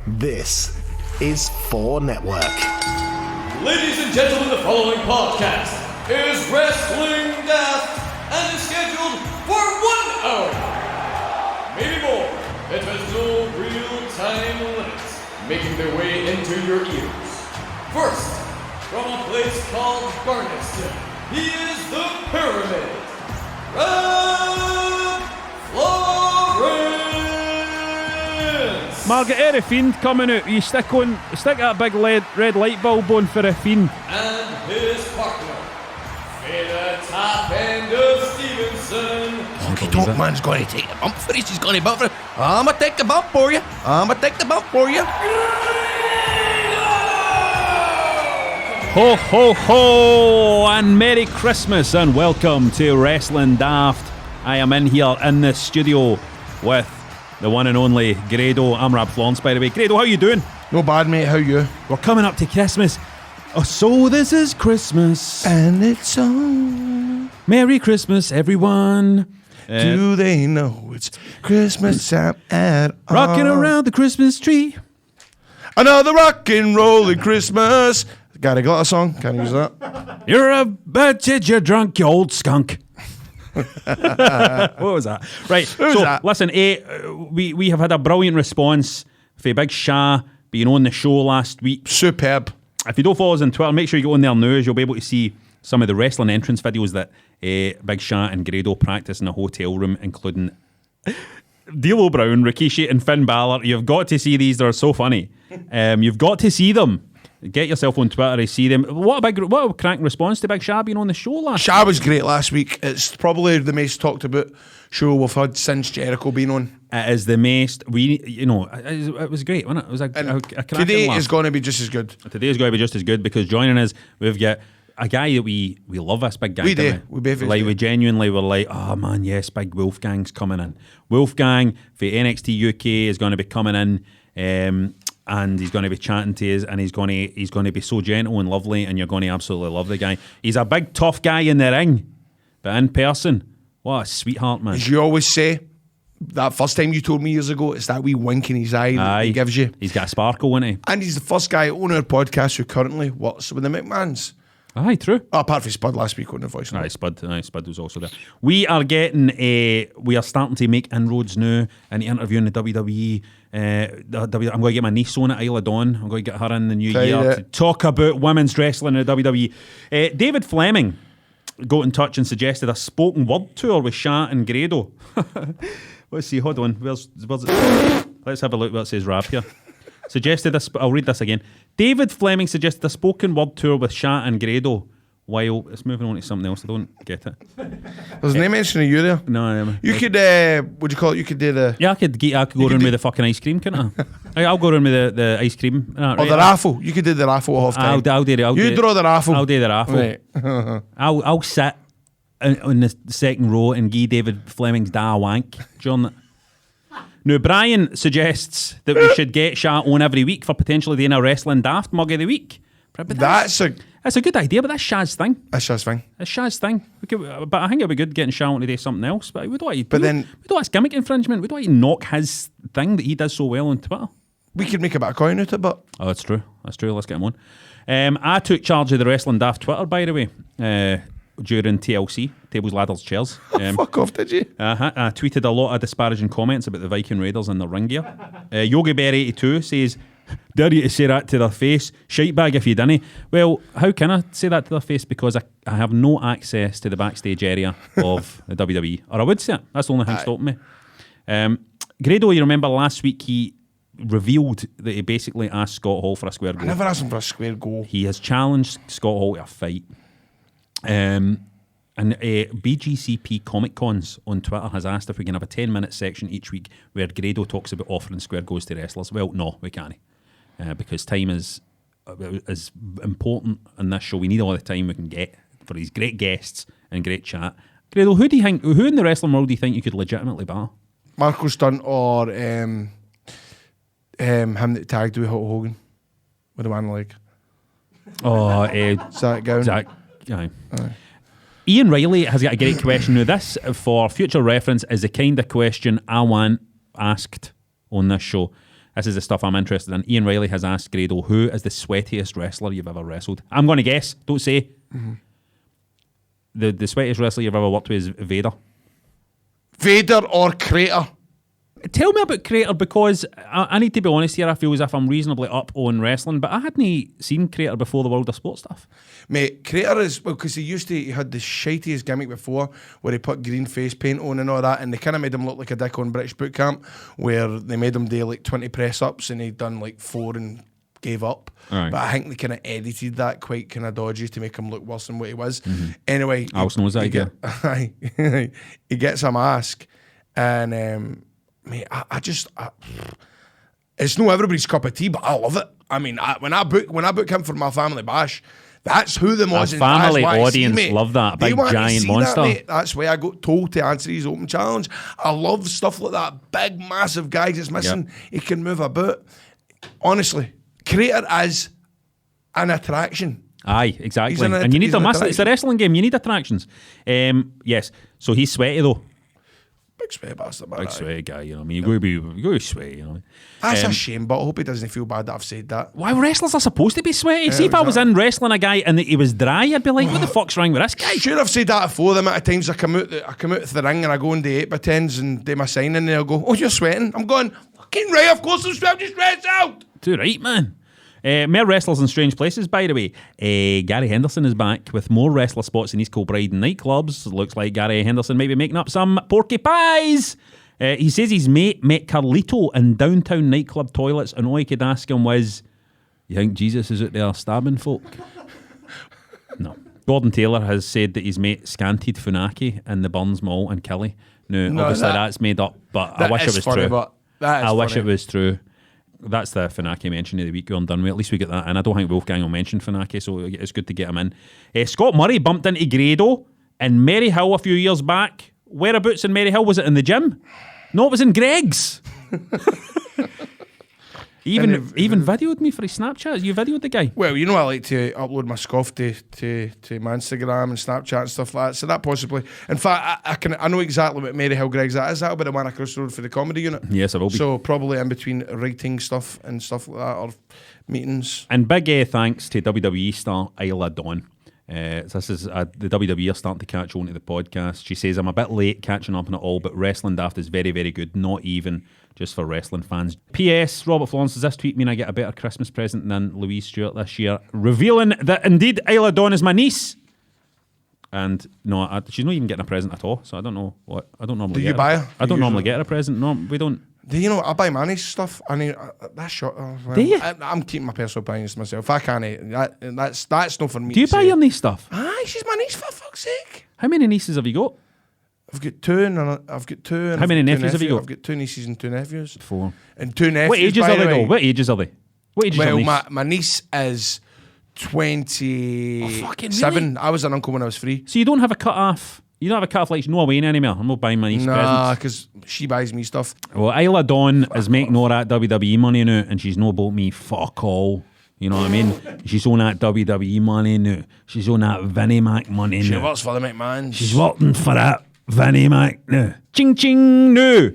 This is 4 Network. Ladies and gentlemen, the following podcast is Wrestling Daft and is scheduled for 1 hour. Maybe more. It has no real-time limits, making their way into your ears. First, from a place called Barneston, he is the Pyramid. Rab Margaret, a Fiend coming out. You stick that big red light bulb on for a Fiend. And his partner, the top end of Stevenson. Honky Tonk Man's going to take the bump for us. He's going to bump for it. I'ma take the bump for you. Ho, ho, ho, and Merry Christmas, and welcome to Wrestling Daft. I am in here in the studio with the one and only Grado. I'm Rab Florence, by the way. Grado, how you doing? No bad, mate. How you? We're coming up to Christmas. Oh, so this is Christmas. And it's on. Merry Christmas, everyone. Do they know it's Christmas time at all? Rocking around the Christmas tree. Another rock and rolling Christmas. Got a song? Can't use that. You're a bitch, you're drunk, you old skunk. What was that? Right. Listen, we have had a brilliant response for Big Sha being on the show last week. Superb. If you don't follow us on Twitter, make sure you go on there now, as you'll be able to see some of the wrestling entrance videos that Big Sha and Grado practice in a hotel room, including D'Lo Brown, Rikishi and Finn Balor. You've got to see these. They're so funny. You've got to see them. Get yourself on Twitter to see them. What a cracking response to Big Sha being on the show last week. Sha was great last week. It's probably the most talked about show we've had since Jericho being on. It is the most. It was great, wasn't it? It was a cracking today laugh. is going to be just as good. Today is going to be just as good, because joining us, we've got a guy that we love, this big guy. We do. We both do. We genuinely were like, oh man, yes, big Wolfgang's coming in. Wolfgang for NXT UK is going to be coming in. And he's going to be chatting to us, and he's going to be so gentle and lovely, and you're going to absolutely love the guy. He's a big tough guy in the ring, but in person, what a sweetheart, man. As you always say, that first time you told me years ago, it's that wee wink in his eye that he gives you. He's got a sparkle, isn't he? And he's the first guy on our podcast who currently works with the McMahons. Aye, true. Apart from Spud last week on the voice. Aye, Spud was also there. We are starting to make inroads now in the interview in the WWE. I'm going to get my niece on at Isle of Dawn. I'm going to get her in the new year to talk about women's wrestling in the WWE. David Fleming got in touch and suggested a spoken word tour with Sha and Grado. Let's see, hold on. Where's it? Let's have a look what it says Rab here. I'll read this again. David Fleming suggested a spoken word tour with Sha and Grado. While it's moving on to something else, I don't get it. There's no mention of you there. No, you could. What do you call it? You could do the. Yeah, I could go around with the fucking ice cream, couldn't I? I'll go around with the ice cream. Right, the raffle. You could do the raffle half time. I'll do it. You draw the raffle. I'll do the raffle. Right. I'll sit on the second row and give David Fleming's da wank during it. Now, Brian suggests that we should get Sha on every week for potentially doing a Wrestling Daft mug of the week. That's a good idea, but that's Sha's thing. It's Sha's thing. But I think it'd be good getting Sha on to do something else. But we don't want to gimmick infringement. We don't want to knock his thing that he does so well on Twitter. We could make a bit of coin out of it, but... Oh, that's true. Let's get him on. I took charge of the Wrestling Daft Twitter, by the way, during TLC, Tables, Ladders, Chairs. Fuck off, did you? I tweeted a lot of disparaging comments about the Viking Raiders and their ring gear. Yogi Bear 82 says, dare you to say that to their face? Shite bag if you didn't. Well, how can I say that to their face? Because I have no access to the backstage area of the WWE. Or I would say it. That's the only thing stopping me. Grado, you remember last week he revealed that he basically asked Scott Hall for a square go. I never asked him for a square go. He has challenged Scott Hall to a fight. And BGCP Comic Cons on Twitter has asked if we can have a 10-minute section each week where Grado talks about offering square goes to wrestlers. Well, no, we can't. Because time is important in this show. We need all the time we can get for these great guests and great chat. Grado, who in the wrestling world do you think you could legitimately bar? Marco Stunt or him that tagged with Hulk Hogan with the one leg. Oh, Zach Gowan. Zach. Aye. Ian Riley has got a great question. Now, this, for future reference, is the kind of question I want asked on this show. This is the stuff I'm interested in. Ian Riley has asked Grado, who is the sweatiest wrestler you've ever wrestled? I'm going to guess. Don't say. Mm-hmm. The sweatiest wrestler you've ever worked with is Vader. Vader or Crater? Tell me about Crater, because I need to be honest here. I feel as if I'm reasonably up on wrestling, but I hadn't seen Crater before the World of Sport stuff. Mate, Crater is, well, because he had the shitiest gimmick before where he put green face paint on and all that, and they kind of made him look like a dick on British Boot Camp, where they made him do like 20 press ups and he'd done like 4 and gave up. Right. But I think they kind of edited that quite kind of dodgy to make him look worse than what he was. Mm-hmm. Anyway, Alice knows that idea. He gets a mask, and mate, I it's not everybody's cup of tea, but I love it. I mean, when I book him for my family bash, that's who the most family audience love that big giant monster. That's why I got told to answer his open challenge. I love stuff like that. Big, massive guy that's missing. Yep. He can move a bit. Honestly, Crater is an attraction. Aye, exactly. And you need them. It's a wrestling game. You need attractions. Yes. So he's sweaty though. Big sweaty bastard, man. Big sweaty guy, you know what I mean? You gotta be sweaty, you know. That's a shame, but I hope he doesn't feel bad that I've said that. Why, wrestlers are supposed to be sweaty? See, if I was in wrestling a guy and he was dry, I'd be like, what the fuck's wrong with this guy? Sure, I've said that before. The amount of times I come out of the ring and I go and do 8x10s and do my signing and they'll go, oh, you're sweating? I'm going, fucking right, of course I'm sweating, just rest out. Too right, man. More wrestlers in strange places, by the way. Gary Henderson is back with more wrestler spots in East Kilbride nightclubs. Looks like Gary Henderson might be making up some porky pies. He says his mate met Carlito in downtown nightclub toilets, and all he could ask him was, you think Jesus is out there stabbing folk? No. Gordon Taylor has said that his mate scanted Funaki in the Burns Mall in Killy. No, obviously that's made up, but I wish it was true. I wish it was true. That's the Funaki mention of the week we're done with. At least we get that in. I don't think Wolfgang will mention Funaki, so it's good to get him in. Scott Murray bumped into Grado in Maryhill a few years back. Whereabouts in Maryhill? Was it in the gym? No, it was in Greg's. He even videoed me for his Snapchat. You videoed the guy? Well, you know I like to upload my scoff to my Instagram and Snapchat and stuff like that. So that possibly, in fact, I know exactly what Maryhill Greg's that is. That'll be the one across the road for the comedy unit. Yes, it will be. So probably in between writing stuff and stuff like that, or meetings. And big thanks to WWE star Isla Dawn. This is the WWE are starting to catch on to the podcast. She says, I'm a bit late catching up on it all, but Wrestling Daft is very, very good. Not even just for wrestling fans. P.S. Robert Florence, does this tweet mean I get a better Christmas present than Louise Stewart this year? Revealing that indeed Isla Dawn is my niece. And no, she's not even getting a present at all. So I don't know what. I don't normally. Do you buy her? I don't normally get her a present. No, we don't. Do you know, I buy my niece stuff. I mean, that's short. Well, do you? I'm keeping my personal opinions to myself. I can't. That's not for me. Do you buy your niece stuff? Aye, she's my niece, for fuck's sake. How many nieces have you got? I've got two, and I've got two. And how many nephews have you got? I've got 2 nieces and 2 nephews. 4. And 2 nephews. What ages are they though? What ages are they? What ages are well, my niece is 27. Oh, fucking really? I was an uncle when I was 3. So you don't have a cut off. You don't have a cut off like no Wayne anymore. I'm not buying my niece presents. Nah, because she buys me stuff. Well, Isla Dawn is making all that WWE money now, and she's no bought me fuck all. You know what I mean? She's on that WWE money now. She's on that Vinnie Mac money now. She works for the McMahons. She's working for that Vinnie Mac now. Ching ching no.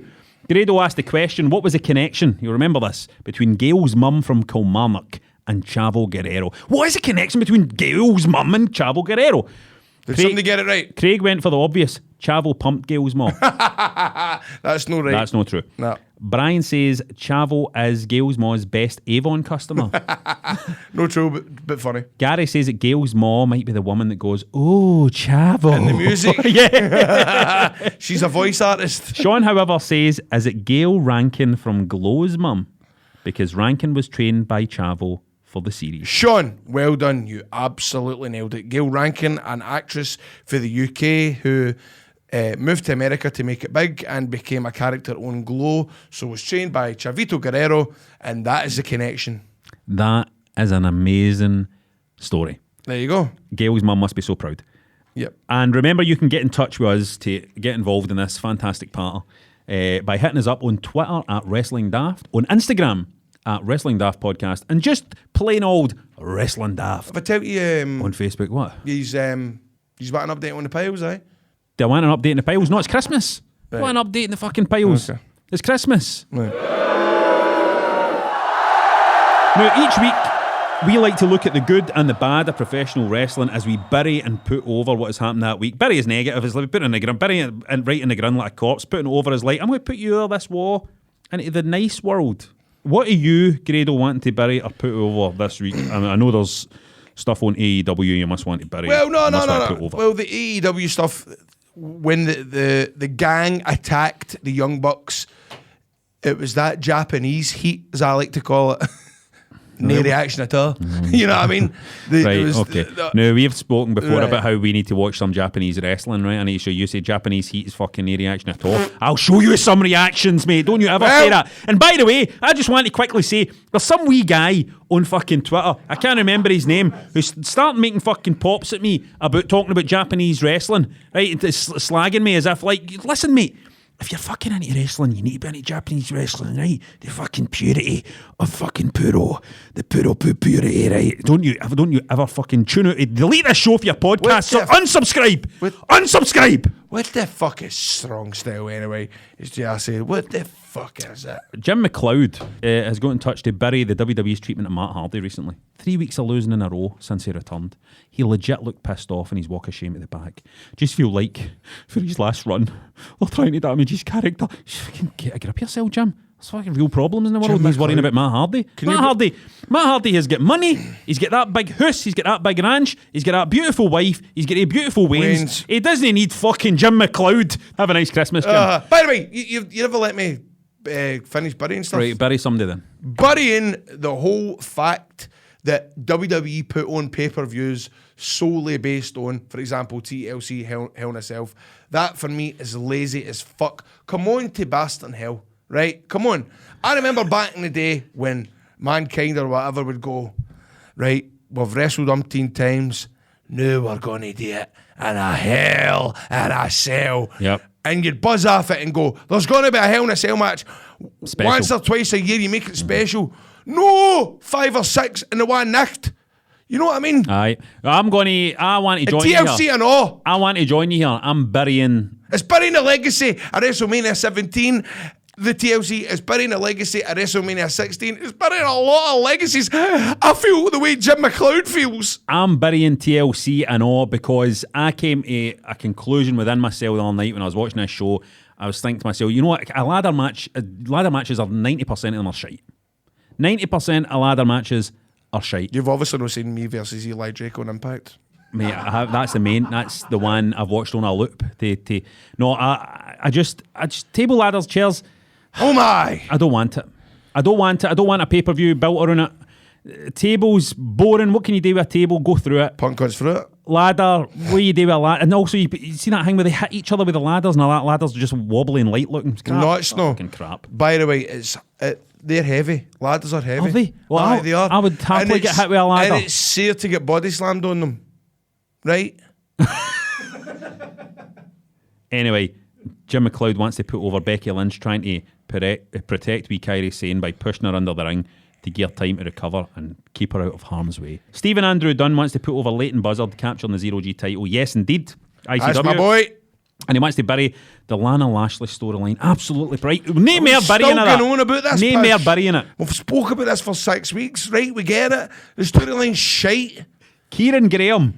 Grado asked the question, what was the connection, you remember this, between Gayle's mum from Kilmarnock and Chavo Guerrero? What is the connection between Gayle's mum and Chavo Guerrero? Did somebody get it right? Craig went for the obvious. Chavo pumped Gayle's mom. That's not right. That's not true. No. Brian says Chavo is Gayle's mom's best Avon customer. No true, but funny. Gary says that Gayle's mom might be the woman that goes, oh, Chavo. In the music. Yeah. She's a voice artist. Sean, however, says, is it Gayle Rankin from Glow's mum? Because Rankin was trained by Chavo for the series. Sean, well done. You absolutely nailed it. Gayle Rankin, an actress for the UK who moved to America to make it big and became a character on Glow, so was trained by Chavito Guerrero, and that is the connection. That is an amazing story. There you go. Gayle's mum must be so proud. Yep. And remember, you can get in touch with us to get involved in this fantastic party by hitting us up on Twitter at Wrestling Daft, on Instagram at Wrestling Daft Podcast, and just plain old Wrestling Daft. If I tell you... on Facebook, what? He's got an update on the piles, eh? Do I want an update in the piles? No, it's Christmas. Right. I want an update in the fucking piles. Okay. It's Christmas. Right. Now, each week, we like to look at the good and the bad of professional wrestling as we bury and put over what has happened that week. Bury is negative, is like putting in the ground, bury it right in the ground like a corpse, putting it over is like, I'm going to put you over this wall into the nice world. What are you, Grado, wanting to bury or put over this week? I mean, I know there's stuff on AEW you must want to bury. Well, no. Over. Well, the AEW stuff, when the gang attacked the Young Bucks, it was that Japanese heat, as I like to call it. No reaction at all. You know what I mean? Okay. Now, we have spoken before about how we need to watch some Japanese wrestling, right? I need to show you. Say Japanese heat is fucking no reaction at all. I'll show you some reactions, mate. Don't you ever say that. And by the way, I just want to quickly say, there's some wee guy on fucking Twitter, I can't remember his name, who's starting making fucking pops at me about talking about Japanese wrestling, right? And slagging me as if, like, listen, mate, if you're fucking into wrestling, you need to be into Japanese wrestling, right? The fucking purity of fucking puro. The purity, right? Don't you ever fucking tune out. Delete this show for your podcast, so unsubscribe! Unsubscribe! What the fuck is strong style anyway? It's just say, what the fuck is it? Jim McLeod has got in touch to bury the WWE's treatment of Matt Hardy recently. 3 weeks of losing in a row since he returned. He legit looked pissed off in his walk of shame at the back. Just feel like, for his last run, they're trying to damage his character. Just fucking get a grip of yourself, Jim. There's fucking real problems in the world. He's worrying about Matt Hardy. Matt Hardy has got money. He's got that big house. He's got that big ranch. He's got that beautiful wife. He's got a beautiful Waynes. He doesn't need fucking Jim McLeod. Have a nice Christmas, Jim. By the way, you never let me finish burying stuff. Right, bury somebody then. Burying the whole fact that WWE put on pay-per-views solely based on, for example, TLC, Hell in a Cell. That, for me, is lazy as fuck. Come on to Bastard Hell, right? Come on. I remember back in the day when Mankind or whatever would go, right, we've wrestled umpteen times, now we're going to do it in a Hell in a Cell. Yep. And you'd buzz off it and go, there's going to be a Hell in a Cell match. Special. Once or twice a year, you make it special. No, 5 or 6 in the one night. You know what I mean? Aye. I want to join you TLC here. and all. I want to join you here. I'm burying... It's burying the legacy of WrestleMania 17. The TLC is burying the legacy of WrestleMania 16. It's burying a lot of legacies. I feel the way Jim McLeod feels. I'm burying TLC and all because I came to a conclusion within myself the other night when I was watching this show. I was thinking to myself, you know what? Ladder matches are 90% of them are shite. 90% of ladder matches are shite. You've obviously not seen me versus Eli Drake on Impact. Mate, that's the one I've watched on a loop. I just table ladders, chairs. Oh my! I don't want it. I don't want a pay-per-view built around it. Table's boring. What can you do with a table? Go through it. Punk goes through it. Ladder, what do you do with a ladder? And also, you see that thing where they hit each other with the ladders and all that ladders are just wobbly and light looking. It's crap. No, it's not. Fucking crap. By the way, they're heavy. Ladders are heavy. Are they? Well, they are. I would happily get hit with a ladder. And it's safe to get body slammed on them. Right? Anyway, Jim McLeod wants to put over Becky Lynch trying to protect wee Kairi Sane by pushing her under the ring to give her time to recover and keep her out of harm's way. Stephen Andrew Dunn wants to put over Leighton Buzzard capturing the Zero-G title. Yes, indeed. ICW. That's my boy. And he wants to bury the Lana Lashley storyline. Absolutely right. Name more burying it. Still going on about this. Name more burying it. We've spoke about this for 6 weeks, right? We get it. The storyline's shite. Kieran Graham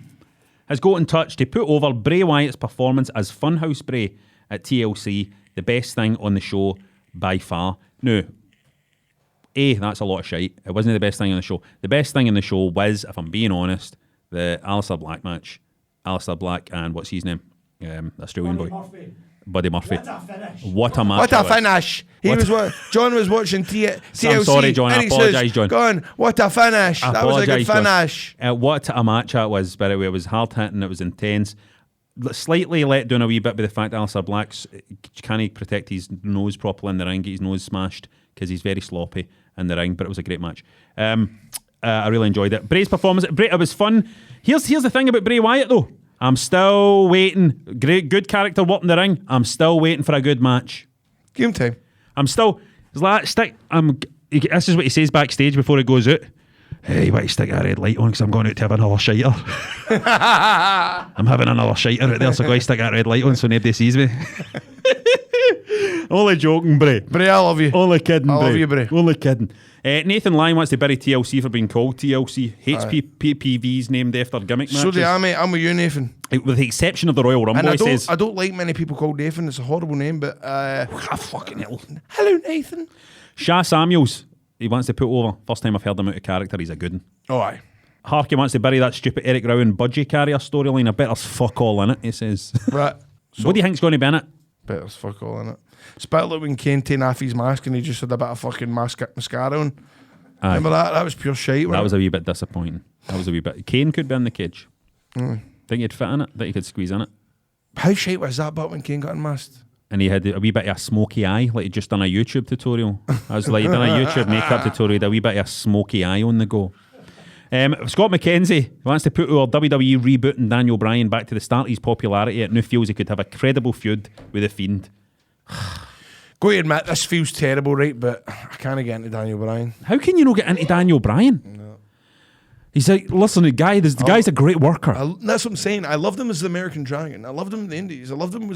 has got in touch to put over Bray Wyatt's performance as Funhouse Bray at TLC, the best thing on the show by far. Now, that's a lot of shite. It wasn't the best thing on the show. The best thing on the show was, if I'm being honest, the Aleister Black match. Aleister Black and what's his name? Australian boy. Buddy Murphy. What a finish. What a match. What a finish. John was watching TLC. I'm sorry, John. I apologise, John. Going, what a finish. That was a good finish. What a match that was, by the way. It was hard hitting, it was intense. Slightly let down a wee bit by the fact that Aleister Black can't protect his nose properly in the ring, get his nose smashed because he's very sloppy in the ring, but it was a great match. I really enjoyed it. Bray's performance, it was fun. Here's the thing about Bray Wyatt though. I'm still waiting. Good character work in the ring. I'm still waiting for a good match. Give him time. I'm still. This is what he says backstage before he goes out. Hey, why you stick a red light on? Because I'm going out to have another shiter. I'm having another shiter out there, so go stick that red light on so nobody sees me. Only joking, Bray. Bray, I love you. Only kidding, I Bray. love you, Bray. Only kidding. Nathan Lyon wants to bury TLC for being called TLC. Hates PPVs named after gimmick matches. So do I, mate. I'm with you, Nathan. With the exception of the Royal Rumble, And he says. I don't like many people called Nathan. It's a horrible name, but Fucking hell. hello, Nathan. Sha Samuels, he wants to put over. First time I've heard him out of character, he's a good one. Oh, aye. Harky wants to bury that stupid Eric Rowan budgie carrier storyline. I bet there's fuck all in it, he says. Right. So, What do you think's going to be in it? bet there's fuck all in it. It's a bit like when Kane taken off his mask and he just had a bit of fucking mascara on. Aye. Remember that? That was pure shite. That was a wee bit disappointing. That was a wee bit. Kane could be in the cage. Think he'd fit in it? Think he could squeeze in it? How shite was that bit when Kane got unmasked? And he had a wee bit of a smoky eye, like he'd just done a YouTube tutorial. I was like, he'd done a YouTube makeup tutorial, he had a wee bit of a smoky eye on the go. Scott McKenzie wants to put our WWE rebooting Daniel Bryan back to the start of his popularity. It now feels he could have a credible feud with The Fiend. Go to admit, this feels terrible, right? But I can't get into Daniel Bryan. How can you not get into Daniel Bryan? No. He's like, listen, the guy's a great worker. That's what I'm saying. I loved him as the American Dragon. I loved him in the Indies. I loved him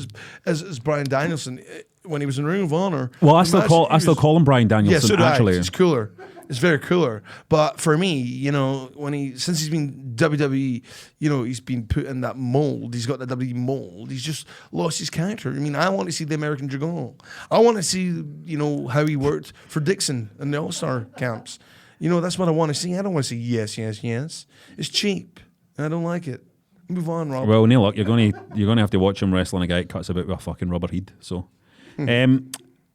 as Bryan Danielson when he was in Ring of Honor. Well, I still call him Bryan Danielson. Yeah, so do actually. I. It's cooler. It's very cooler. But for me, you know, since he's been WWE, you know, he's been put in that mold. He's got the WWE mold. He's just lost his character. I mean, I want to see the American Dragon. I want to see, you know, how he worked for Dixon in the All-Star camps. You know, that's what I want to see. I don't want to see yes. It's cheap, and I don't like it. Move on, Rob. Well, Neil, look, you're going to have to watch him wrestling a guy that cuts about with a fucking rubber head. So,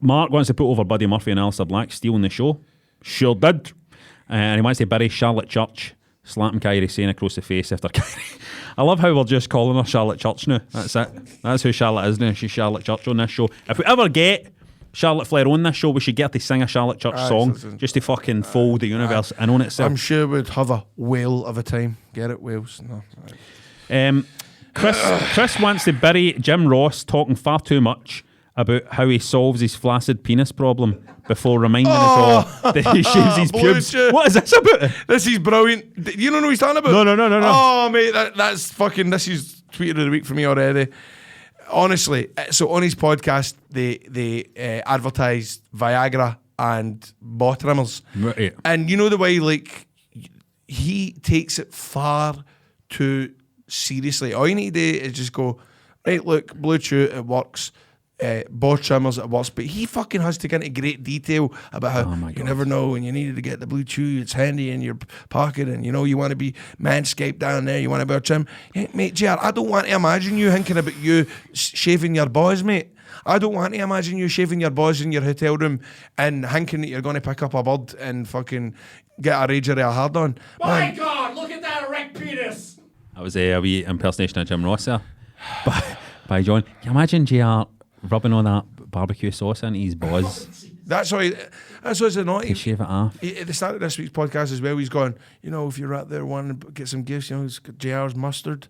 Mark wants to put over Buddy Murphy and Alistair Black stealing the show. Sure did. And he wants to bury Charlotte Church, slapping Kairi Sane across the face after Kairi. I love how we're just calling her Charlotte Church now. That's it. That's who Charlotte is now. She's Charlotte Church on this show. If we ever get Charlotte Flair on this show, we should get her to sing a Charlotte Church song just to fucking fold the universe in on itself. I'm sure we'd have a whale of a time. Get it, whales? No. Chris wants to bury Jim Ross talking far too much about how he solves his flaccid penis problem before reminding us all that he shaves his pubes. What is this about? This is brilliant. You don't know what he's talking about? No. Oh, mate, that's fucking... This is tweeted of the week for me already. Honestly, so on his podcast, they advertised Viagra and bot trimmers. Right. And you know the way, like, he takes it far too seriously. All you need to do is just go, right, look, Blue Chew, it works. Bot trimmers, it works. But he fucking has to get into great detail about how you never know when you needed to get the Blue Chew, it's handy in your pocket, and you know you want to be manscaped down there, you want to be a trim. Hey, mate, JR, I don't want to imagine you thinking about you shaving your boys, mate. I don't want to imagine you shaving your boys in your hotel room and thinking that you're going to pick up a bird and fucking get a rager or a hard on. My God, look at that erect penis. That was a wee impersonation of Jim Ross there by John. Can you imagine JR rubbing all that barbecue sauce into his buzz? That's why it's annoying. To shave it off. At the start of this week's podcast as well, he's gone, you know, if you're out there wanting to get some gifts, you know, it's got JR's mustard,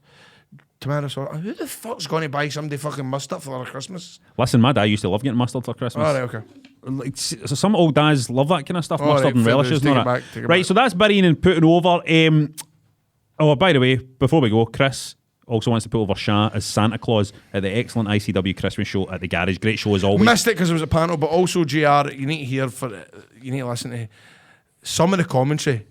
tomato sauce. Who the fuck's going to buy somebody fucking mustard for Christmas? Listen, my dad used to love getting mustard for Christmas. Oh, right, okay. Like, so some old dads love that kind of stuff, mustard right, and fair relishes. dues. And all that. Right, so that's burying and putting over. Oh, by the way, before we go, Chris also wants to put over Shah as Santa Claus at the excellent ICW Christmas show at the Garage. Great show as always. Missed it because it was a panel, but also JR, you need to listen to some of the commentary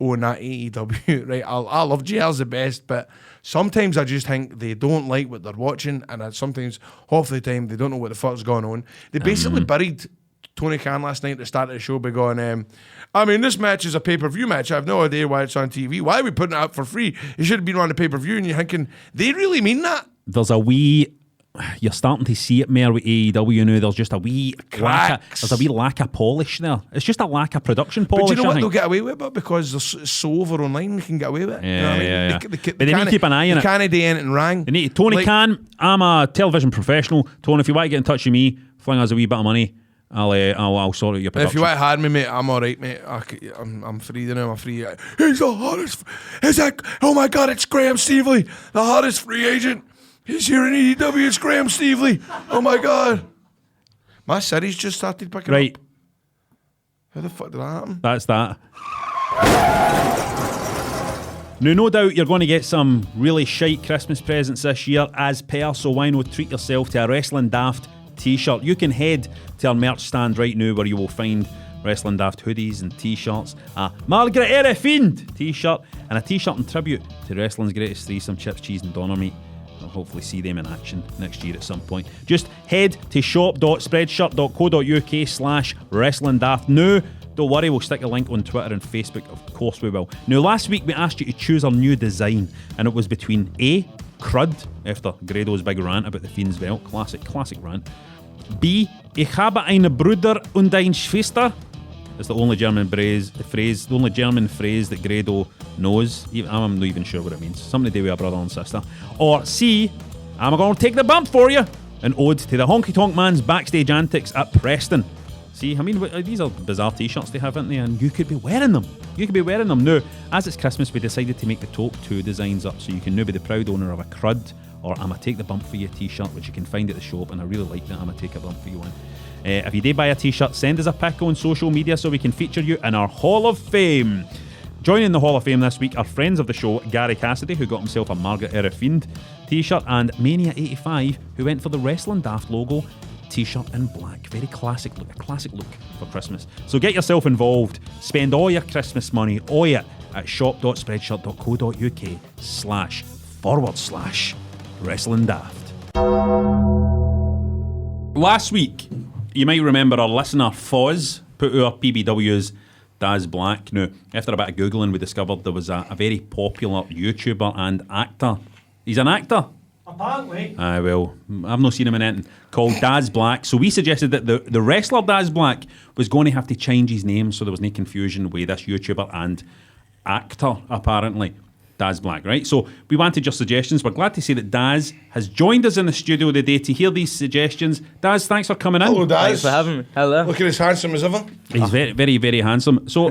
on that AEW. Right, I love JR's the best, but sometimes I just think they don't like what they're watching, and sometimes half the time they don't know what the fuck's going on. They basically buried Tony Khan last night at the start of the show by going, I mean, this match is a pay-per-view match. I have no idea why it's on TV. Why are we putting it up for free? It should have been on the pay-per-view. And you're thinking, they really mean that? There's a wee... You're starting to see it more with AEW now. There's just a wee lack of polish there. It's just a lack of production polish. But do you know what they'll get away with it? Because they're so over online, they can get away with it. Yeah, you know what I mean? yeah. But they need to keep an eye on it. They can't do anything wrong. They need Tony Khan, I'm a television professional. Tony, if you want to get in touch with me, fling us a wee bit of money. I'll sort out your production. If you want to hard me, mate, I'm alright, mate. I'm free now. I'm free. He's the hottest. Oh my God, it's Graham Stevely, the hottest free agent. He's here in AEW. It's Graham Stevely. Oh my God. My city's just started picking up. How the fuck did that happen? That's that. Now, no doubt you're going to get some really shite Christmas presents this year as per, so why not treat yourself to a Wrestling Daft t-shirt. You can head to our merch stand right now where you will find Wrestling Daft hoodies and t-shirts, a Margaret Era Fiend t-shirt, and a t-shirt in tribute to wrestling's greatest three, some chips, cheese and doner meat. I'll hopefully see them in action next year at some point. Just head to shop.spreadshirt.co.uk/Wrestling Daft now. Don't worry, we'll stick a link on Twitter and Facebook, of course we will. Now, last week we asked you to choose our new design, and it was between A, crud, after Grado's big rant about the Fiend's belt, classic rant. B, ich habe eine Bruder und ein Schwester. It's the only German phrase that Grado knows. I'm not even sure what it means. Something to do with a brother and sister. Or C, I'm going to take the bump for you. An ode to the Honky Tonk Man's backstage antics at Preston. See, I mean, these are bizarre t-shirts they have, aren't they? And you could be wearing them. Now, as it's Christmas, we decided to make the top 2 designs up so you can now be the proud owner of a crud or I'ma take the bump for you t-shirt, which you can find at the shop, and I really like that I'ma take a bump for you one. If you did buy a t-shirt, send us a pic on social media so we can feature you in our Hall of Fame. Joining the Hall of Fame this week are friends of the show, Gary Cassidy, who got himself a Margaret Era Fiend t-shirt, and Mania85, who went for the Wrestling Daft logo t-shirt in black. Very classic look, a classic look for Christmas. So get yourself involved. Spend all your Christmas money, at shop.spreadshirt.co.uk//Wrestling Daft. Last week, you might remember our listener Foz put our PBW's Daz Black. Now, after a bit of Googling, we discovered there was a very popular YouTuber and actor. He's an actor. Apparently. Well, I've not seen him in anything, called Daz Black. So we suggested that the wrestler Daz Black was going to have to change his name so there was no confusion with this YouTuber and actor, apparently. Daz Black, right? So we wanted your suggestions. We're glad to say that Daz has joined us in the studio today to hear these suggestions. Daz, thanks for coming in. Hello, Daz. Thanks for having me. Hello. Looking as handsome as ever. He's very, very, very handsome. So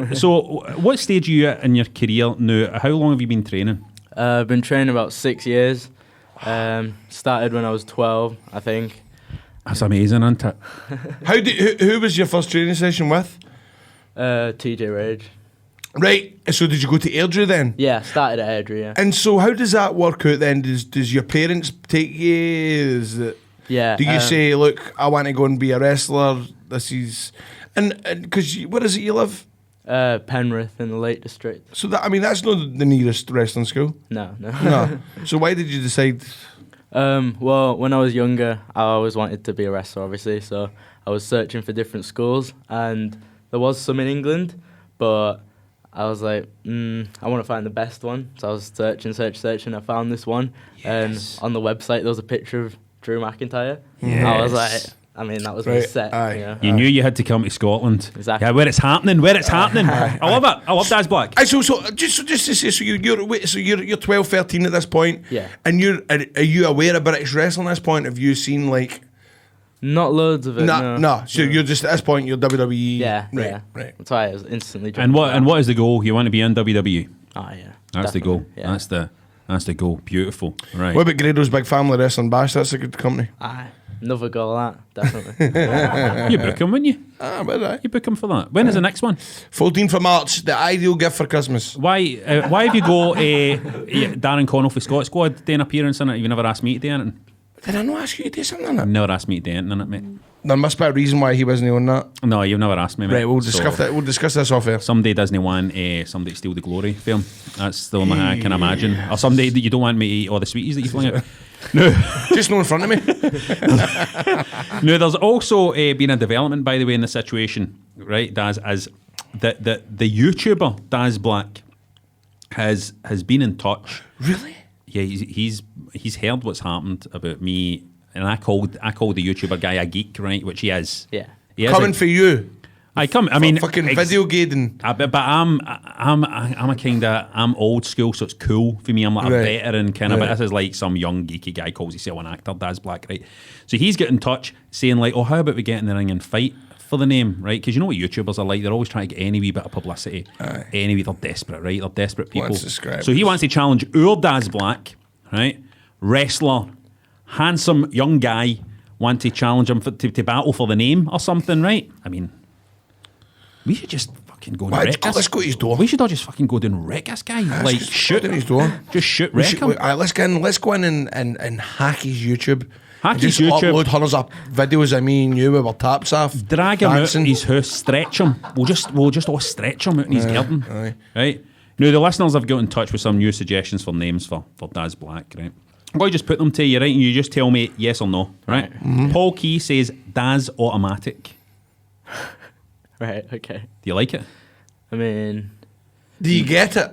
what stage are you at in your career now? How long have you been training? I've been training about 6 years. Started when I was 12, I think. That's amazing, isn't it? Who was your first training session with? TJ Rage. Right, so did you go to Airdrie then? Yeah, started at Airdrie, yeah. And so how does that work out then? Does your parents take you? Is it, Yeah. do you say, look, I want to go and be a wrestler, this is... And because, where is it you live? Penrith in the Lake District. So that, I mean, that's not the nearest wrestling school. No. No. So why did you decide... Well, when I was younger, I always wanted to be a wrestler, obviously, so I was searching for different schools, and there was some in England, but I was like, I want to find the best one. So I was searching. I found this one. Yes. And on the website, there was a picture of Drew McIntyre. Yes. I was like, I mean, that was my Right, set. aye. You know? You knew you had to come to Scotland. Exactly. Yeah, where it's happening. I love it. I love Daz Black. So just to say, so you're 12, 13 at this point. Yeah. And are you aware of British wrestling at this point? Have you seen like... Not loads of it. No. So you're just at this point, you're WWE. Yeah, Right, yeah. right. That's why I was instantly. And what is the goal? You want to be in WWE? Oh yeah. That's the goal. definitely, Yeah. That's the goal. Beautiful. Right. What about Grado's Big Family Wrestling Bash? That's a good company. Aye. Another goal at that, definitely. You book him, wouldn't you? But right. You book him for that. When is the next one? 14th of March, the ideal gift for Christmas. Why have you got Darren Connell for Scott Squad doing an appearance in it? You never asked me to do anything. Did I not ask you to do something on it? Never asked me to do anything in it, mate. There must be a reason why he wasn't on that. No, you've never asked me, mate. Right, we'll discuss that. We'll discuss this off air. Someday Disney want somebody to steal the glory film. That's the only thing I can imagine. Or someday that you don't want me to eat all the sweeties that you fling out. No. Just no in front of me. No, there's also been a development, by the way, in the situation, right, Daz, as the YouTuber Daz Black has been in touch. Really? Yeah, he's heard what's happened about me, and I called the YouTuber guy a geek, right? Which he is. Yeah. He is Coming for you. I mean, fucking video gading. But I'm a kind of, I'm old school, so it's cool for me. I'm like a Right. veteran kind of. Right. But this is like some young geeky guy calls himself an actor, Daz Black, right? So he's got in touch saying like, oh, how about we get in the ring and fight for the name, right? Because you know what YouTubers are like. They're always trying to get any wee bit of publicity. Aye. Any wee, they're desperate, right? They're desperate people. Wants subscribers. So he wants to challenge our Daz Black, right? Wrestler, handsome young guy, want to challenge him to battle for the name or something, right? I mean, we should just fucking go and wreck this. Let's go to his door. We should all just fucking go down and wreck this guy. Like, just shoot go to his door. Just shoot, We wreck should- him. Let's go in and hack his YouTube. Hackey's Just YouTube. upload hundreds of videos of me and you with our taps off. Drag him out dancing. in his house, stretch him. We'll just all stretch him out in his garden. aye. Right? Now, the listeners have got in touch with some new suggestions for names for Daz Black, right? I'm going to just put them to you, right? And you just tell me yes or no, right? Paul Key says Daz Automatic. Right, okay. Do you like it? I mean, Do you get it?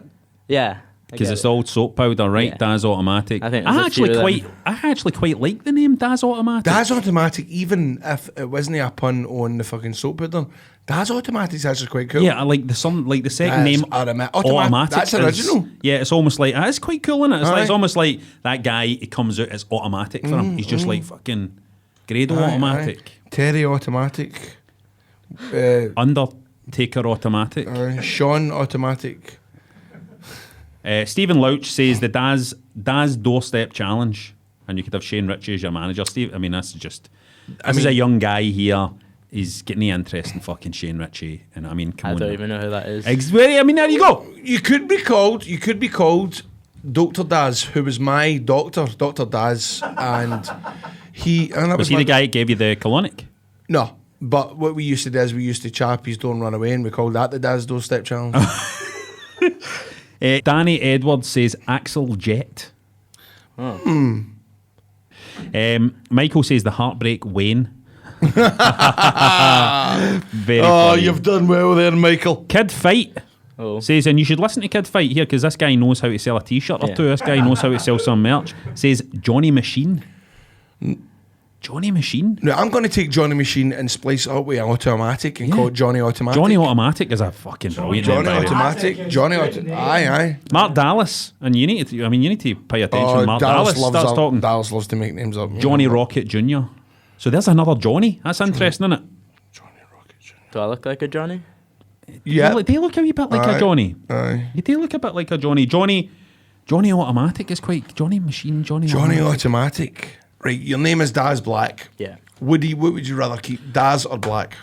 yeah. I Because get it's it. all soap powder, right? Yeah. Daz Automatic. I think there's a few of them. I actually quite like the name Daz Automatic. Daz Automatic, even if it wasn't a pun on the fucking soap powder, Daz Automatic's actually quite cool. Yeah, I like the second Daz name Automatic. That's is- original. Yeah, it's almost like it's quite cool, isn't it? It's, Aye. it's almost like that guy. He comes out as Automatic for him. He's just like fucking Grado Aye, Automatic, aye. Terry Automatic. Undertaker Automatic. Shawn Automatic. Stephen Louch says the Daz doorstep challenge, and you could have Shane Ritchie as your manager. Steve, I mean, this is a young guy here. He's getting the interest in fucking Shane Ritchie, and I mean, come I on. don't now. even know who that is. I mean, there you go. You could be called Dr. Daz, who was my doctor, Dr. Daz, and that Was he the guy that gave you the colonic? No, but what we used to do is we used to chap his door and run away, and we called that the Daz doorstep challenge. Danny Edwards says Axel Jet. Michael says the Heartbreak Wayne. Very funny. You've done well there, Michael. Kid Fight Oh. says, and you should listen to Kid Fight here because this guy knows how to sell a t-shirt or Yeah. two. This guy knows how to sell some merch. Says Johnny Machine. Johnny Machine? Now, I'm going to take Johnny Machine and splice it up with Automatic and call it Johnny Automatic. Johnny Automatic is a fucking brilliant name, Johnny by the way. Automatic. Johnny Automatic. Aye. Mark Dallas, and you need to pay attention when Mark Dallas starts talking. Dallas loves to make names up. Johnny Rocket Jr. So there's another Johnny. That's interesting, isn't it? Johnny Rocket Jr. Do I look like a Johnny? Yeah. They look a wee bit like a Aye. Johnny. Aye. You do look a bit like a Johnny. Johnny Automatic is quite Johnny Machine. Johnny Automatic. Right, your name is Daz Black. Yeah. What would you rather keep, Daz or Black?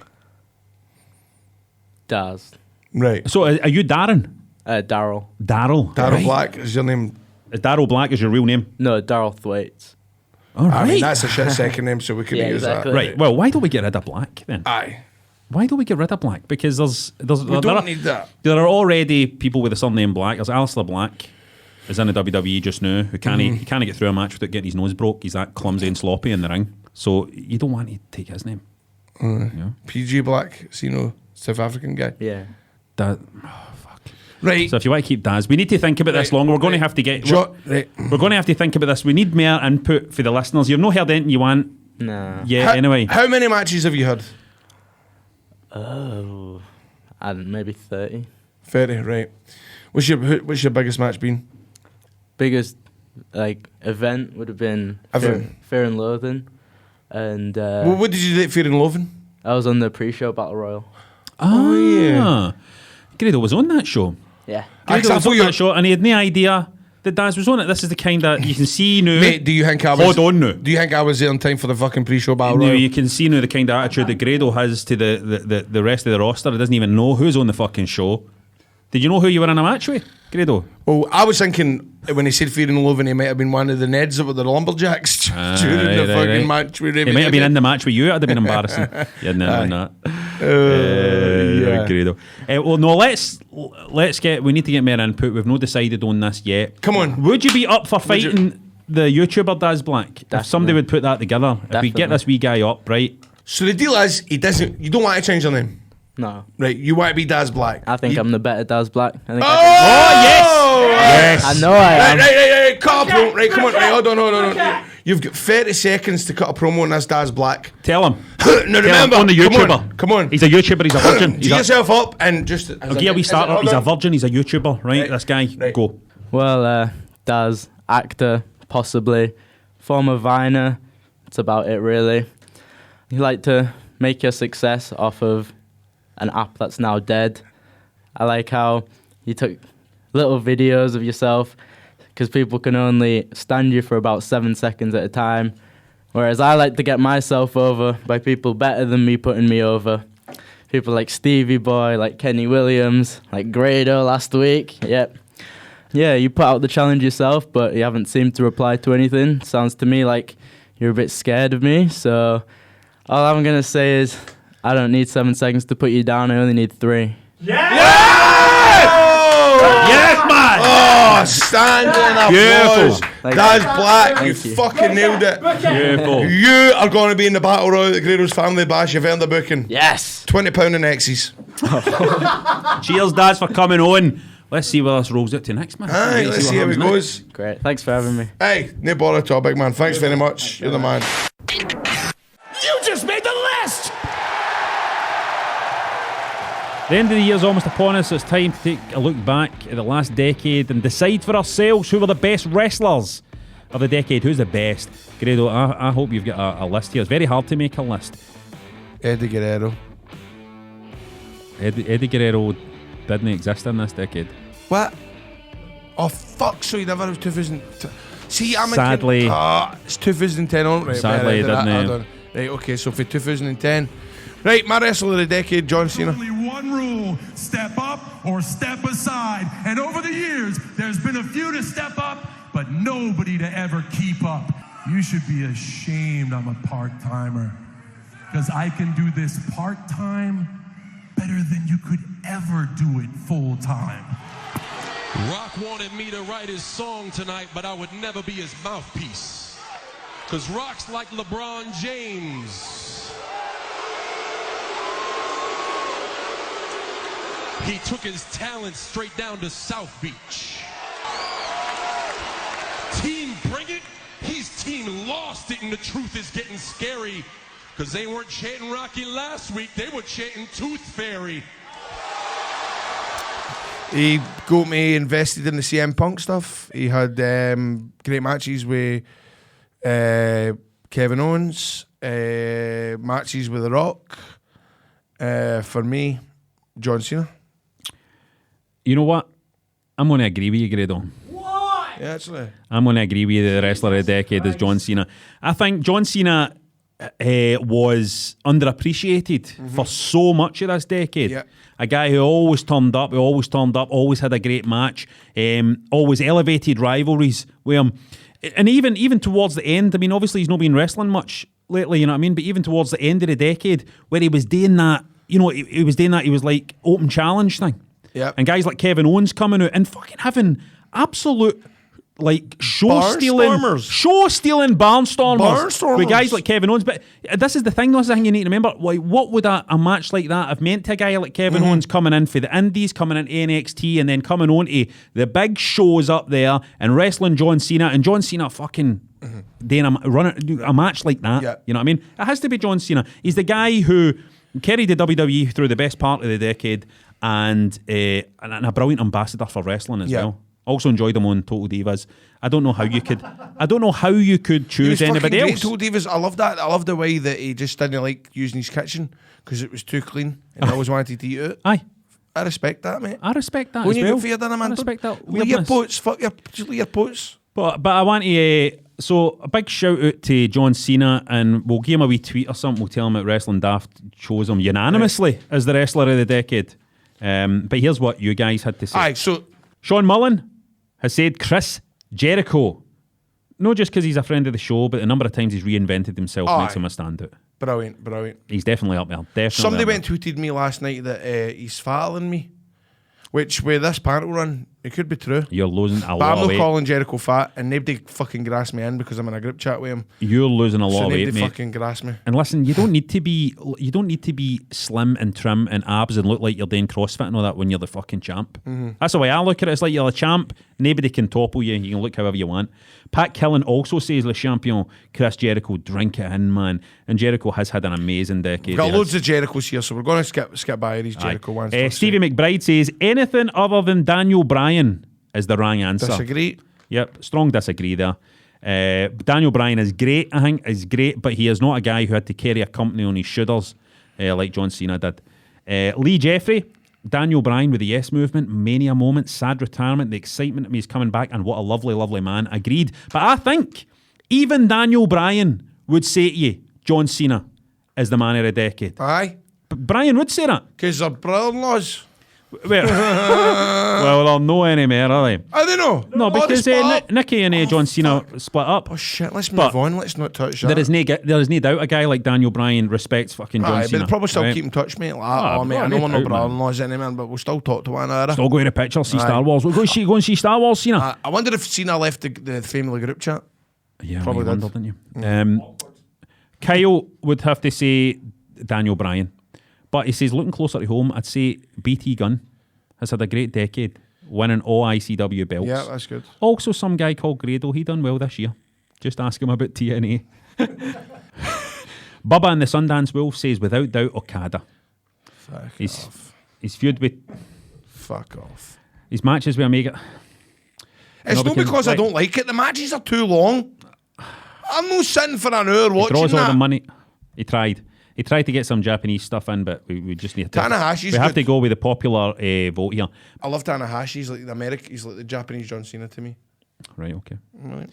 Daz. Right. So are you Darren? Daryl. Daryl. Daryl Right. Black is your name. Daryl Black is your real name. No, Daryl Thwaites. All right. I mean, that's a shit second name, so we couldn't Yeah, use exactly. that. Right. Well, why don't we get rid of Black then? Aye. Why don't we get rid of Black? Because We don't need that. There are already people with the surname Black. There's Alistair Black, is in the WWE just now, who can't he can't get through a match without getting his nose broke. He's that clumsy and sloppy in the ring. So you don't want to take his name. Yeah. PG Black, South African guy. Yeah. That. Right. So if you want to keep Daz, we need to think about this Right, longer. We're going to right. have to get. Right. We're going to have to think about this. We need more input for the listeners. You've not heard anything you want. Nah. Yeah. Anyway. How many matches have you had? Oh. I don't know, maybe 30. 30, right. What's your biggest match been? Biggest event would have been Event. Fear and Loathing. And What did you do at Fear and Loathing? I was on the pre-show Battle Royal. Oh yeah. Grado was on that show. Yeah. Grado I was thought on you- that show, and he had no idea that Daz was on it. This is the kind that you can see now. Mate, do you think I was... Hold on now. Do you think I was there in time for the fucking pre-show battle Now royal? you can see now the kind of attitude that Grado has to the rest of the roster. He doesn't even know who's on the fucking show. Did you know who you were in a match with, Grado? Well, I was thinking when he said Fear and Loathing, he might have been one of the Neds that were the Lumberjacks during the fucking match. He might have been in the match with you. It'd have been embarrassing. You hadn't done that. yeah. Grado. Well, no. Let's get. We need to get more input. We've not decided on this yet. Come on. Would you be up for fighting the YouTuber Daz Black? If somebody would put that together, if we get Definitely. this wee guy up, right? So the deal is, you don't want to change your name. No. Right, you want to be Daz Black. I think I'm the better Daz Black. I think Yes. I know I am. Right, cut a promo. Right, come on, right, hold on. You've got 30 seconds to cut a promo on this Daz Black. Tell him. No, Tell remember, him on the YouTuber. Come on. He's a YouTuber. He's a virgin. Tee yourself up and just... Okay, we start up. He's a virgin. He's a YouTuber, right? Right. This guy. Right. Go. Well, Daz, actor, possibly, former Viner. That's about it, really. You like to make your success off of an app that's now dead. I like how you took little videos of yourself because people can only stand you for about 7 seconds at a time. Whereas I like to get myself over by people better than me putting me over. People like Stevie Boy, like Kenny Williams, like Grado last week. Yep. Yeah, you put out the challenge yourself, but you haven't seemed to reply to anything. Sounds to me like you're a bit scared of me. So all I'm going to say is I don't need 7 seconds to put you down. I only need 3. Yes, man! Oh, standing applause. Daz Black, you Thank you. fucking nailed it. Beautiful. You are going to be in the Battle Royal at Grado's Family Bash. You've earned the booking. Yes. £20 in X's. Cheers, Daz, for coming on. Let's see where this rolls out to next, man. Aye, let's see how it goes. Great. Thanks for having me. Hey, no bother at all, big man. Thanks very much. You're the man. You just made the list! The end of the year is almost upon us, so it's time to take a look back at the last decade and decide for ourselves who were the best wrestlers of the decade. Who's the best? Grado, I hope you've got a list here. It's very hard to make a list. Eddie Guerrero. Eddie Guerrero didn't exist in this decade. What? Oh, fuck, so you never have 2000... See, I'm Sadly. It's 2010 on, right? Sadly, right, didn't. Right, okay, so for 2010... Right, my wrestler of the decade, John Cena. Only one rule, step up or step aside. And over the years, there's been a few to step up, but nobody to ever keep up. You should be ashamed I'm a part-timer, because I can do this part-time better than you could ever do it full-time. Rock wanted me to write his song tonight, but I would never be his mouthpiece. Because Rock's like LeBron James. He took his talent straight down to South Beach. Team bring it? He's team lost it, and the truth is getting scary. Because they weren't chanting Rocky last week, they were chanting Tooth Fairy. He got me invested in the CM Punk stuff. He had great matches with Kevin Owens, matches with The Rock. For me, John Cena. You know what? I'm going to agree with you, Grado. Yeah, actually. I'm going to agree with you. The wrestler of the decade is John Cena. I think John Cena was underappreciated for so much of this decade. Yep. A guy who always turned up, always had a great match, always elevated rivalries with him. And even towards the end, I mean, obviously he's not been wrestling much lately, you know what I mean? But even towards the end of the decade, where he was doing that, you know, he was doing that, he was like open challenge thing. Yep. And guys like Kevin Owens coming out and fucking having absolute like show stealing barnstormers with guys like Kevin Owens. But this is the thing, though, this is the thing you need to remember. Like, what would a match like that have meant to a guy like Kevin Owens coming in for the Indies, coming into NXT, and then coming on to the big shows up there and wrestling John Cena, and John Cena fucking doing a match like that? Yep. You know what I mean? It has to be John Cena. He's the guy who carried the WWE through the best part of the decade, and a brilliant ambassador for wrestling as well. Also enjoyed him on Total Divas. I don't know how you could choose anybody else. Total Divas. I love that. I love the way that he just didn't like using his kitchen because it was too clean and he always wanted to eat it. Aye. I respect that, mate. I respect that when as you well. go for your dinner, man, I respect that. Leave your pots. Fuck your, just leave your pots. But I want to... so a big shout out to John Cena, and we'll give him a wee tweet or something. We'll tell him that Wrestling Daft chose him unanimously as the wrestler of the decade. But here's what you guys had to say. Aye, so... Sean Mullen has said Chris Jericho. Not just because he's a friend of the show, but the number of times he's reinvented himself makes him a standout. Brilliant. He's definitely up there. Somebody went and tweeted me last night that he's fatter than me, which with this panel run, it could be true. You're losing a But lot I'm of not weight. calling Jericho fat, and nobody fucking grass me in because I'm in a group chat with him. You're losing a lot of weight, nobody mate. fucking grass me. And listen, you don't need to be slim and trim and abs and look like you're doing CrossFit and all that when you're the fucking champ. That's the way I look at it. It's like you're the champ. Nobody can topple you. You can look however you want. Pat Killen also says Le Champion, Chris Jericho, drink it in, man. And Jericho has had an amazing decade. We've got loads of Jerichos here, so we're going to skip by these Jericho ones. Stevie McBride says anything other than Daniel Bryan is the wrong answer. Disagree. Yep, strong disagree there. Daniel Bryan is great, I think, but he is not a guy who had to carry a company on his shoulders like John Cena did. Lee Jeffrey, Daniel Bryan with the Yes Movement, mania moment, sad retirement, the excitement of me is coming back, and what a lovely, lovely man. Agreed. But I think even Daniel Bryan would say to you, John Cena is the man of the decade. Aye. Bryan would say that. Because they're brother-in-laws. Where? Well, they're no anymore, are they? Are they no? No, Oh, they because split up? Nikki and John Cena split up. Oh shit, let's But move on. Let's not touch that. There is no doubt a guy like Daniel Bryan respects fucking John Aye, Cena. but they probably still right? keep in touch, mate. Like, Ah, mate, I no know we're doubt, not man. brother-in-laws anymore, but we'll still talk to one another. Still go to the picture, see Aye. Star Wars. We'll go see Star Wars, Cena. I wonder if Cena left the family group chat. Yeah, Probably you did. wondered, didn't you? Kyle would have to say Daniel Bryan. But he says, looking closer to home, I'd say BT Gunn has had a great decade, winning all ICW belts. Yeah, that's good. Also, some guy called Grado, he done well this year. Just ask him about TNA. Bubba and the Sundance Wolf says, without doubt, Okada. Fuck off. He's feud with... Fuck off. His matches with Omega... It's not because I don't like it. The matches are too long. I'm not sitting for an hour watching He draws all that. the money. He tried to get some Japanese stuff in, but we just need to... Tanahashi's We have good. to go with the popular vote here. I love Tanahashi. He's like he's like the Japanese John Cena to me. Right, okay. Right.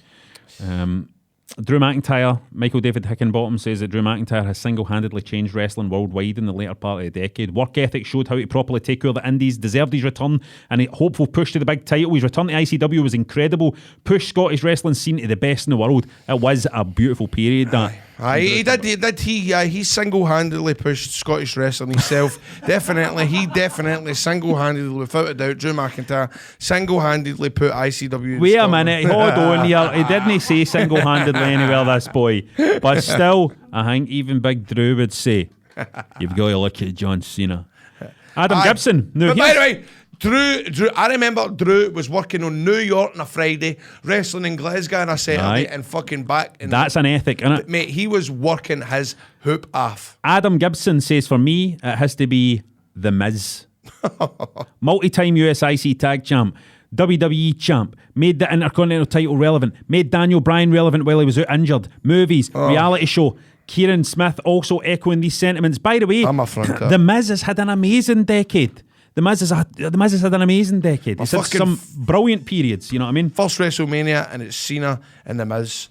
Drew McIntyre, Michael David Hickenbottom says that Drew McIntyre has single-handedly changed wrestling worldwide in the later part of the decade. Work ethic showed how to properly take over the indies, deserved his return, and a hopeful push to the big title. His return to ICW was incredible. Pushed Scottish wrestling scene to the best in the world. It was a beautiful period, that. Aye, he did. He single-handedly pushed Scottish wrestling himself. He definitely single-handedly, without a doubt, Drew McIntyre single-handedly put ICW. in Wait a Scotland. minute, hold on here. He didn't say single-handedly anywhere, this boy. But still, I think even Big Drew would say, you've got to look at John Cena. Adam Gibson. Now, But by the way, Drew, I remember Drew was working on New York on a Friday, wrestling in Glasgow on a Saturday, Aye. and fucking back. And that's an ethic, isn't it? mate, he was working his hoop off. Adam Gibson says, for me, it has to be The Miz. Multi-time USIC tag champ, WWE champ, made the Intercontinental title relevant, made Daniel Bryan relevant while he was out injured, movies, reality show. Kieran Smith also echoing these sentiments. By the way, I'm a fronter. The Miz has had an amazing decade. The Miz has had an amazing decade. It's had some brilliant periods, you know what I mean? First WrestleMania, and it's Cena and The Miz.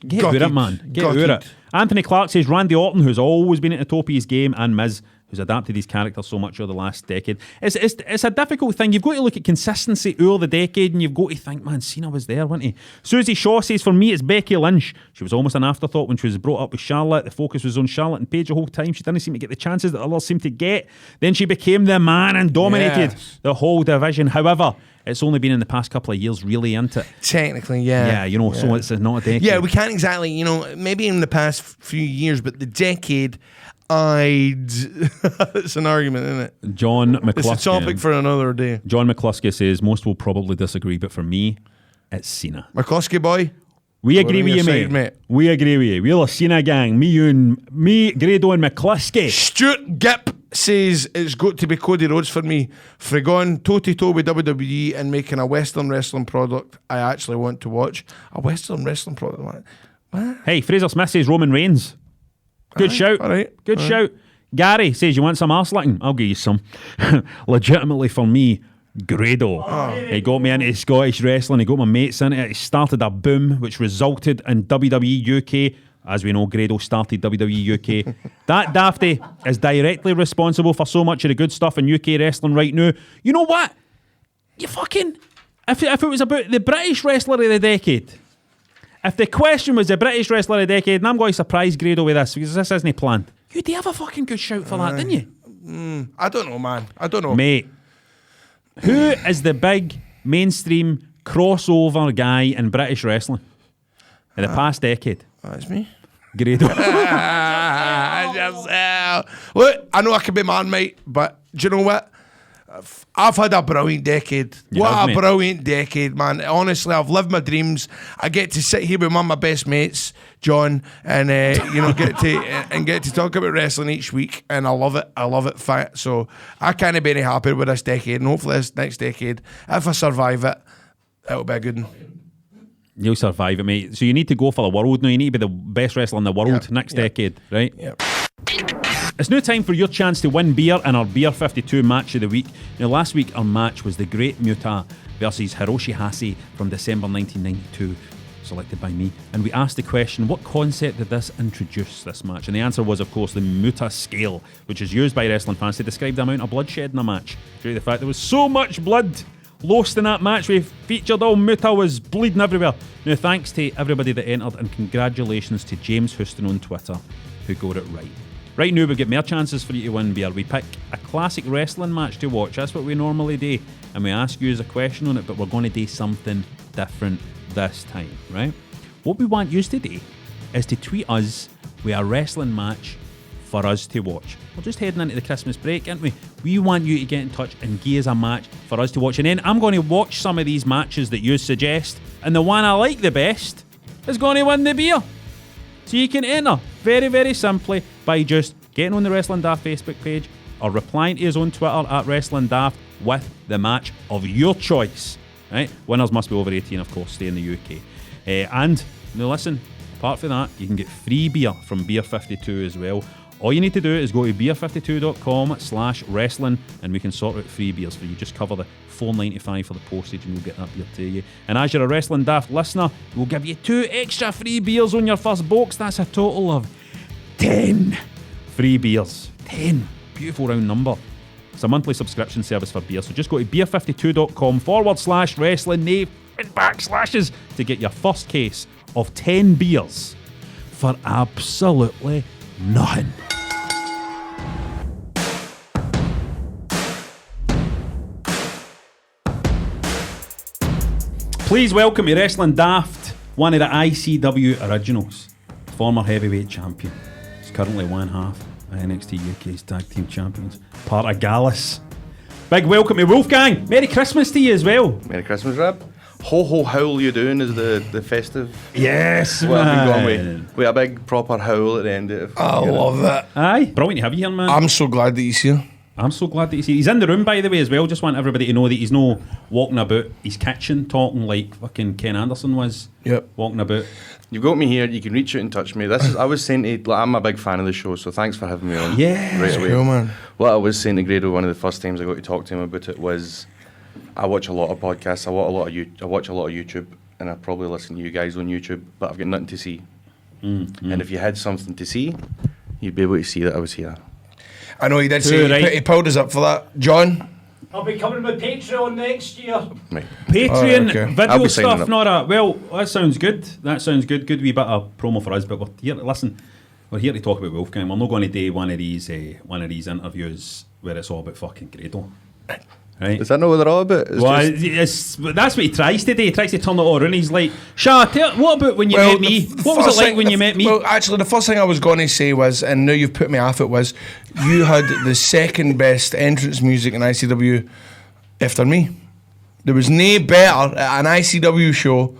Get over it, man. Get over it. Anthony Clark says Randy Orton, who's always been at the top of his game, and Miz, who's adapted his character so much over the last decade. It's a difficult thing. You've got to look at consistency over the decade, and you've got to think, man, Cena was there, wasn't he? Susie Shaw says, for me, it's Becky Lynch. She was almost an afterthought when she was brought up with Charlotte. The focus was on Charlotte and Paige the whole time. She didn't seem to get the chances that others seemed to get. Then she became the man and dominated the whole division. However, it's only been in the past couple of years really into it. Technically, yeah. Yeah, you know, so it's not a decade. Yeah, we can't exactly, you know, maybe in the past few years, but the decade, it's an argument, isn't it? John McCluskey. It's a topic for another day. John McCluskey says, most will probably disagree, but for me, it's Cena. McCluskey boy. We agree on with your you, side, mate. We agree with you. We're a Cena gang. Me, Grado and McCluskey. Stuart Gipp says it's got to be Cody Rhodes for me. Frigon toe-to-toe with WWE and making a Western wrestling product I actually want to watch. A Western wrestling product? What? Hey, Fraser Smith says Roman Reigns. Good shout. all right, Good all shout. Gary says, you want some arse licking? I'll give you some. Legitimately for me, Grado. He got me into Scottish wrestling. He got my mates into it. He started a boom, which resulted in WWE UK. As we know, Grado started WWE UK. That Dafty is directly responsible for so much of the good stuff in UK wrestling right now. You know what? You fucking... If it was about the British wrestler of the decade... If the question was the British wrestler of the decade, and I'm going to surprise Grado with this, because this isn't planned, you'd have a fucking good shout for that, didn't you? I don't know, man. I don't know. Mate, who is the big mainstream crossover guy in British wrestling in the past decade? That's me. Grado. Look, I know I can be man, mate, but do you know what? I've had a brilliant decade. What a brilliant decade, man. Honestly, I've lived my dreams. I get to sit here with one of my best mates, John, and get to talk about wrestling each week, and I love it. I love it. So I can't be any happier with this decade, and hopefully this next decade, if I survive it, it'll be a good one. You'll survive it, mate. So you need to go for the world now. You need to be the best wrestler in the world next decade, right? Yep. It's now time for your chance to win beer in our Beer 52 match of the week. Now, last week our match was the Great Muta versus Hiroshi Hase from December 1992, selected by me. And we asked the question, what concept did this introduce, this match? And the answer was, of course, the Muta scale, which is used by wrestling fans to describe the amount of bloodshed in a match, due to the fact there was so much blood lost in that match. We featured all Muta was bleeding everywhere. Now, thanks to everybody that entered, and congratulations to James Houston on Twitter, who got it right. Right now, we get more chances for you to win beer. We pick a classic wrestling match to watch. That's what we normally do. And we ask you as a question on it, but we're going to do something different this time, right? What we want you to do is to tweet us with a wrestling match for us to watch. We're just heading into the Christmas break, aren't we? We want you to get in touch and give us a match for us to watch. And then I'm going to watch some of these matches that you suggest, and the one I like the best is going to win the beer. So you can enter very, very simply by just getting on the Wrestling Daft Facebook page or replying to us on Twitter at Wrestling Daft with the match of your choice. Right? Winners must be over 18, of course, stay in the UK. And now listen, apart from that, you can get free beer from Beer 52 as well. All you need to do is go to beer52.com/wrestling and we can sort out free beers for you. Just cover the $4.95 for the postage and we'll get that beer to you. And as you're a Wrestling Daft listener, we'll give you 2 extra free beers on your first box. That's a total of 10 free beers. 10. Beautiful round number. It's a monthly subscription service for beer. So just go to beer52.com/wrestling and backslashes to get your first case of 10 beers for absolutely nothing. Please welcome to Wrestling Daft, one of the ICW originals, former heavyweight champion. He's currently one half of NXT UK's tag team champions, part of Gallus. Big welcome to Wolfgang. Merry Christmas to you as well. Merry Christmas, Rab. Howwwll you doing is the festive. Yes, well, I've been man. going with a big proper howl at the end of it. I love that. Aye, brilliant to have you here, man. I'm so glad that he's here. I'm so glad that he's here. He's in the room, by the way, as well. Just want everybody to know that he's no walking about his kitchen talking like fucking Ken Anderson was. Yep. Walking about. You've got me here. You can reach out and touch me. This is. I was saying to, like, I'm a big fan of the show, so thanks for having me on. Yeah, right away. Cool, man. What I was saying to Grado one of the first times I got to talk to him about it was, I watch a lot of podcasts. I watch a lot of YouTube, and I probably listen to you guys on YouTube, but I've got nothing to see. And if you had something to see, you'd be able to see that I was here. I know he did say right. he pulled us up for that. John? I'll be coming with Patreon next year. Right. Patreon okay. I'll video be signing stuff, up. Nora. Well, that sounds good. That sounds good. Good wee bit of promo for us. But we're here. Listen, we're here to talk about Wolfgang. We're not going to do one of these interviews where it's all about fucking Grado. Right? Is that not what they're all about? That's what he tries to do. He tries to turn it all around. He's like, Sha, what about when you met me? What was it like when you met me? Well, actually, the first thing I was going to say was, and now you've put me off it, was you had the second best entrance music in ICW after me. There was no better at an ICW show.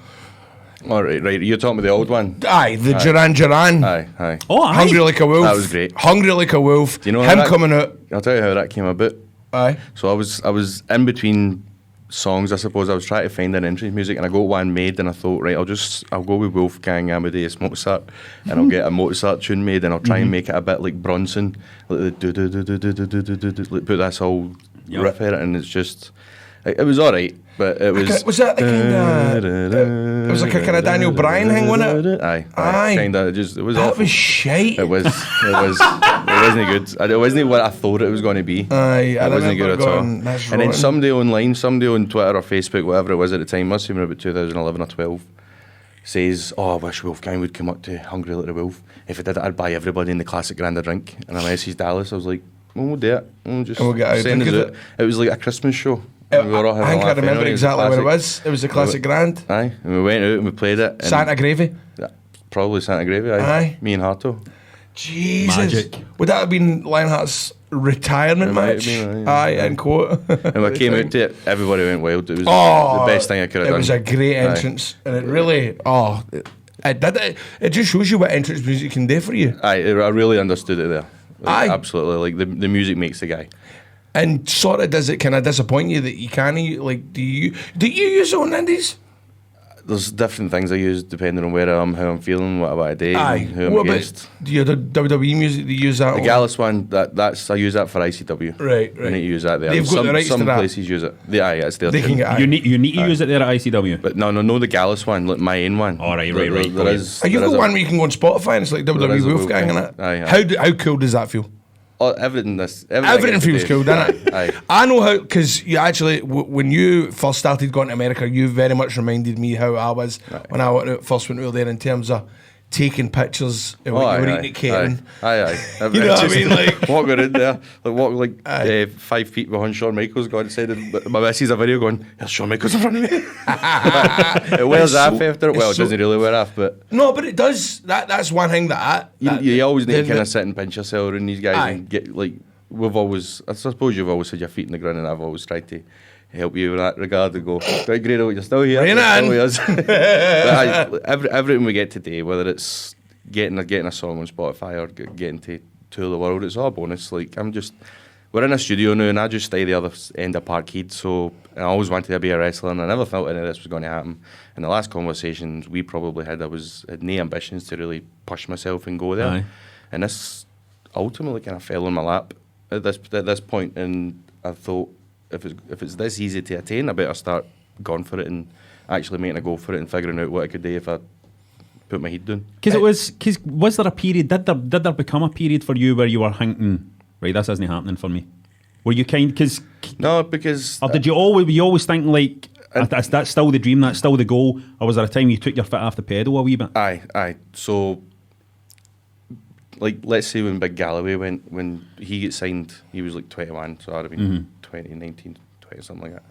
All right. You're talking about the old one? Aye, the Duran Duran. Aye. Oh, aye. Hungry Like a Wolf. That was great. Hungry Like a Wolf. Do you know him how that, coming out? I'll tell you how that came about. Aye. So I was in between songs, I suppose. I was trying to find an entrance music, and I got one made, and I thought, right, I'll go with Wolfgang Amadeus Mozart, and I'll get a Mozart tune made, and I'll try and make it a bit like Bronson, like the do put this whole riff in it, and it's just, it was all right, but it was. Was that the kind of? It was like a kind of Daniel Bryan thing, wasn't it? Aye. Aye. It was That awful. was shite. It wasn't good. It wasn't what I thought it was going to be. Aye, I it wasn't good remember at all. going, "That's And then rotten." somebody online, somebody on Twitter or Facebook, whatever it was at the time, must have been about 2011 or 12, says, "Oh, I wish Wolfgang would come up to Hungry Like a Wolf. If it did, I'd buy everybody in the Classic Grand a drink." And I messaged Dallas. I was like, "Well, we'll do it. We'll just And we'll get out send us because out." It was like a Christmas show. And we were all having I think a I laugh remember anyway. exactly what it classic. was. It was the Classic Grand. Aye, and we went out and we played it. And Santa Gravy. Yeah, probably Santa Gravy. Aye. Aye. Me and Harto. Jesus. Magic. Would that have been Lionheart's retirement It might have match? been, Aye, in quote. And when I came out to it, everybody went wild. It was Oh, the best thing I could have done. It was a great entrance, and it really, it just shows you what entrance music can do for you. I really understood it there. Like, Aye. absolutely. Like the music makes the guy. And sort of does it kind of disappoint you that you can't, like, do you use your own indies? There's different things I use depending on where I am, how I'm feeling, what I do, Aye. who I'm What about against. the WWE music? Do you use that? The on? Gallus one, that's I use that for ICW. Right. I need to use that there. They've got some the rights some to that. places use it. Aye, it's their They tune. can get. You need to use it there at ICW. But no, the Gallus one, like my own one. Oh, right. There Brilliant. is. You've there got is one where you can go on Spotify and it's like There WWE is a Wolfgang Wolfgang. in it. Aye. How cool does that feel? everything feels cool, doesn't it? Aye. I know how, because you actually, when you first started going to America, you very much reminded me how I was when I first went over there in terms of taking pictures of what you were eating at catering. Aye. You know what I mean? Like, walking in there, 5 feet behind Shawn Michaels, going said, my missus a video going, there's Shawn Michaels in front of me. It wears off after it. Well, it doesn't really wear off, but no, but it does. That's one thing you always need to kind of sit and pinch yourself around these guys and get I suppose you've always had your feet in the ground, and I've always tried to help you in that regard to go, right, Grado, you're still here. Everything we get today, whether it's getting a song on Spotify or getting to tour the world, it's all a bonus. Like, we're in a studio now, and I just stay the other end of Parkhead, so I always wanted to be a wrestler, and I never felt any of this was going to happen. In the last conversations we probably had, I had no ambitions to really push myself and go there. Aye. And this ultimately kind of fell in my lap at this point, and I thought, if it's this easy to attain, I better start going for it and actually making a go for it and figuring out what I could do if I put my head down. Because was there a period? Did there become a period for you where you were thinking, right, this isn't happening for me? Were you no, because or did you always think like that's still the dream, that's still the goal, or was there a time you took your foot off the pedal a wee bit? Aye. So, like, let's say when Big Galloway went, when he gets signed, he was like 21, so I'd have been 20, 19, 20, something like that.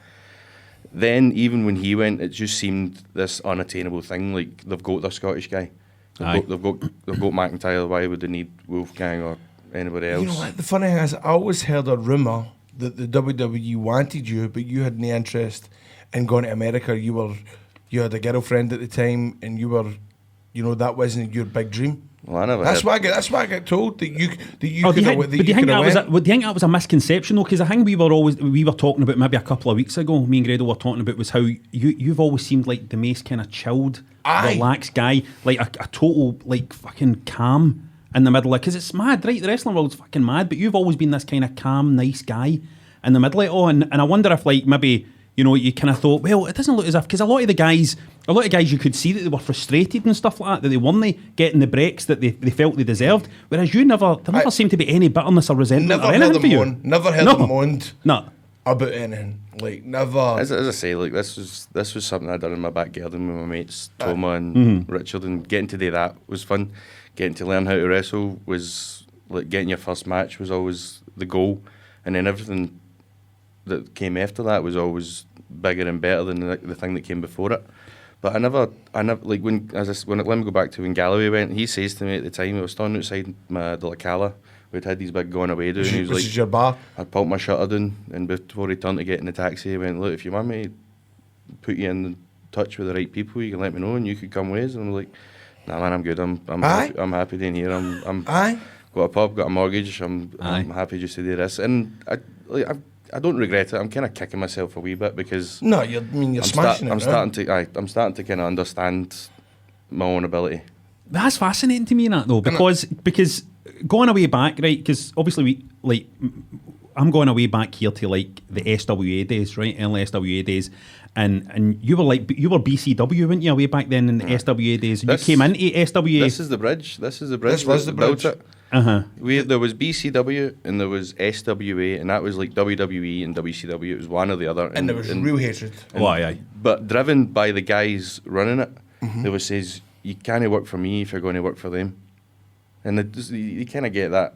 Then, even when he went, it just seemed this unattainable thing. Like, they've got their Scottish guy, they've got McIntyre. Why would they need Wolfgang or anybody else? You know what? The funny thing is, I always heard a rumour that the WWE wanted you, but you had no interest in going to America. You had a girlfriend at the time, and that wasn't your big dream. Well, I never. That's why I get told that you do you think that was a misconception though? Because I think we were talking about maybe a couple of weeks ago. Me and Grado were talking about was how you've always seemed like the most kind of chilled, relaxed guy, like a total like fucking calm in the middle. Because it's mad, right? The wrestling world's fucking mad, but you've always been this kind of calm, nice guy in the middle of it all. And I wonder if like maybe, you kind of thought, well, it doesn't look as if, because a lot of guys you could see that they were frustrated and stuff like that they weren't getting the breaks that they felt they deserved, whereas there never seemed to be any bitterness or resentment or anything for you. Never heard them moaned about anything. Like, never. As I say, like, this was something I'd done in my back garden with my mates, Toma and Richard, and getting to do that was fun. Getting to learn how to wrestle was, like, getting your first match was always the goal, and then everything that came after that was always bigger and better than the thing that came before it. But I never like let me go back to when Galloway went. He says to me at the time, I was standing outside the Lacala. We'd had these big going away doing. He was like, "This your bar." I'd pulled my shutter down, and before he turned to get in the taxi, he went, "Look, if you want me to put you in touch with the right people, you can let me know, and you could come with us." And I'm like, "Nah, man, I'm good. I'm happy doing here. I'm got a pub, got a mortgage. I'm happy just to do this." And I don't regret it. I'm kind of kicking myself a wee bit because you're smashing it. I'm starting to kind of understand my own ability. That's fascinating to me, that though, because going away back, right? Because obviously I'm going away back here to like the SWA days, right? Early SWA days. And you were BCW, weren't you, way back then in the SWA days? You came into SWA. This is the bridge. This was the bridge. There was BCW and there was SWA, and that was like WWE and WCW. It was one or the other. And there was real hatred. But driven by the guys running it, they would say, you can't work for me if you're going to work for them. And you kind of get that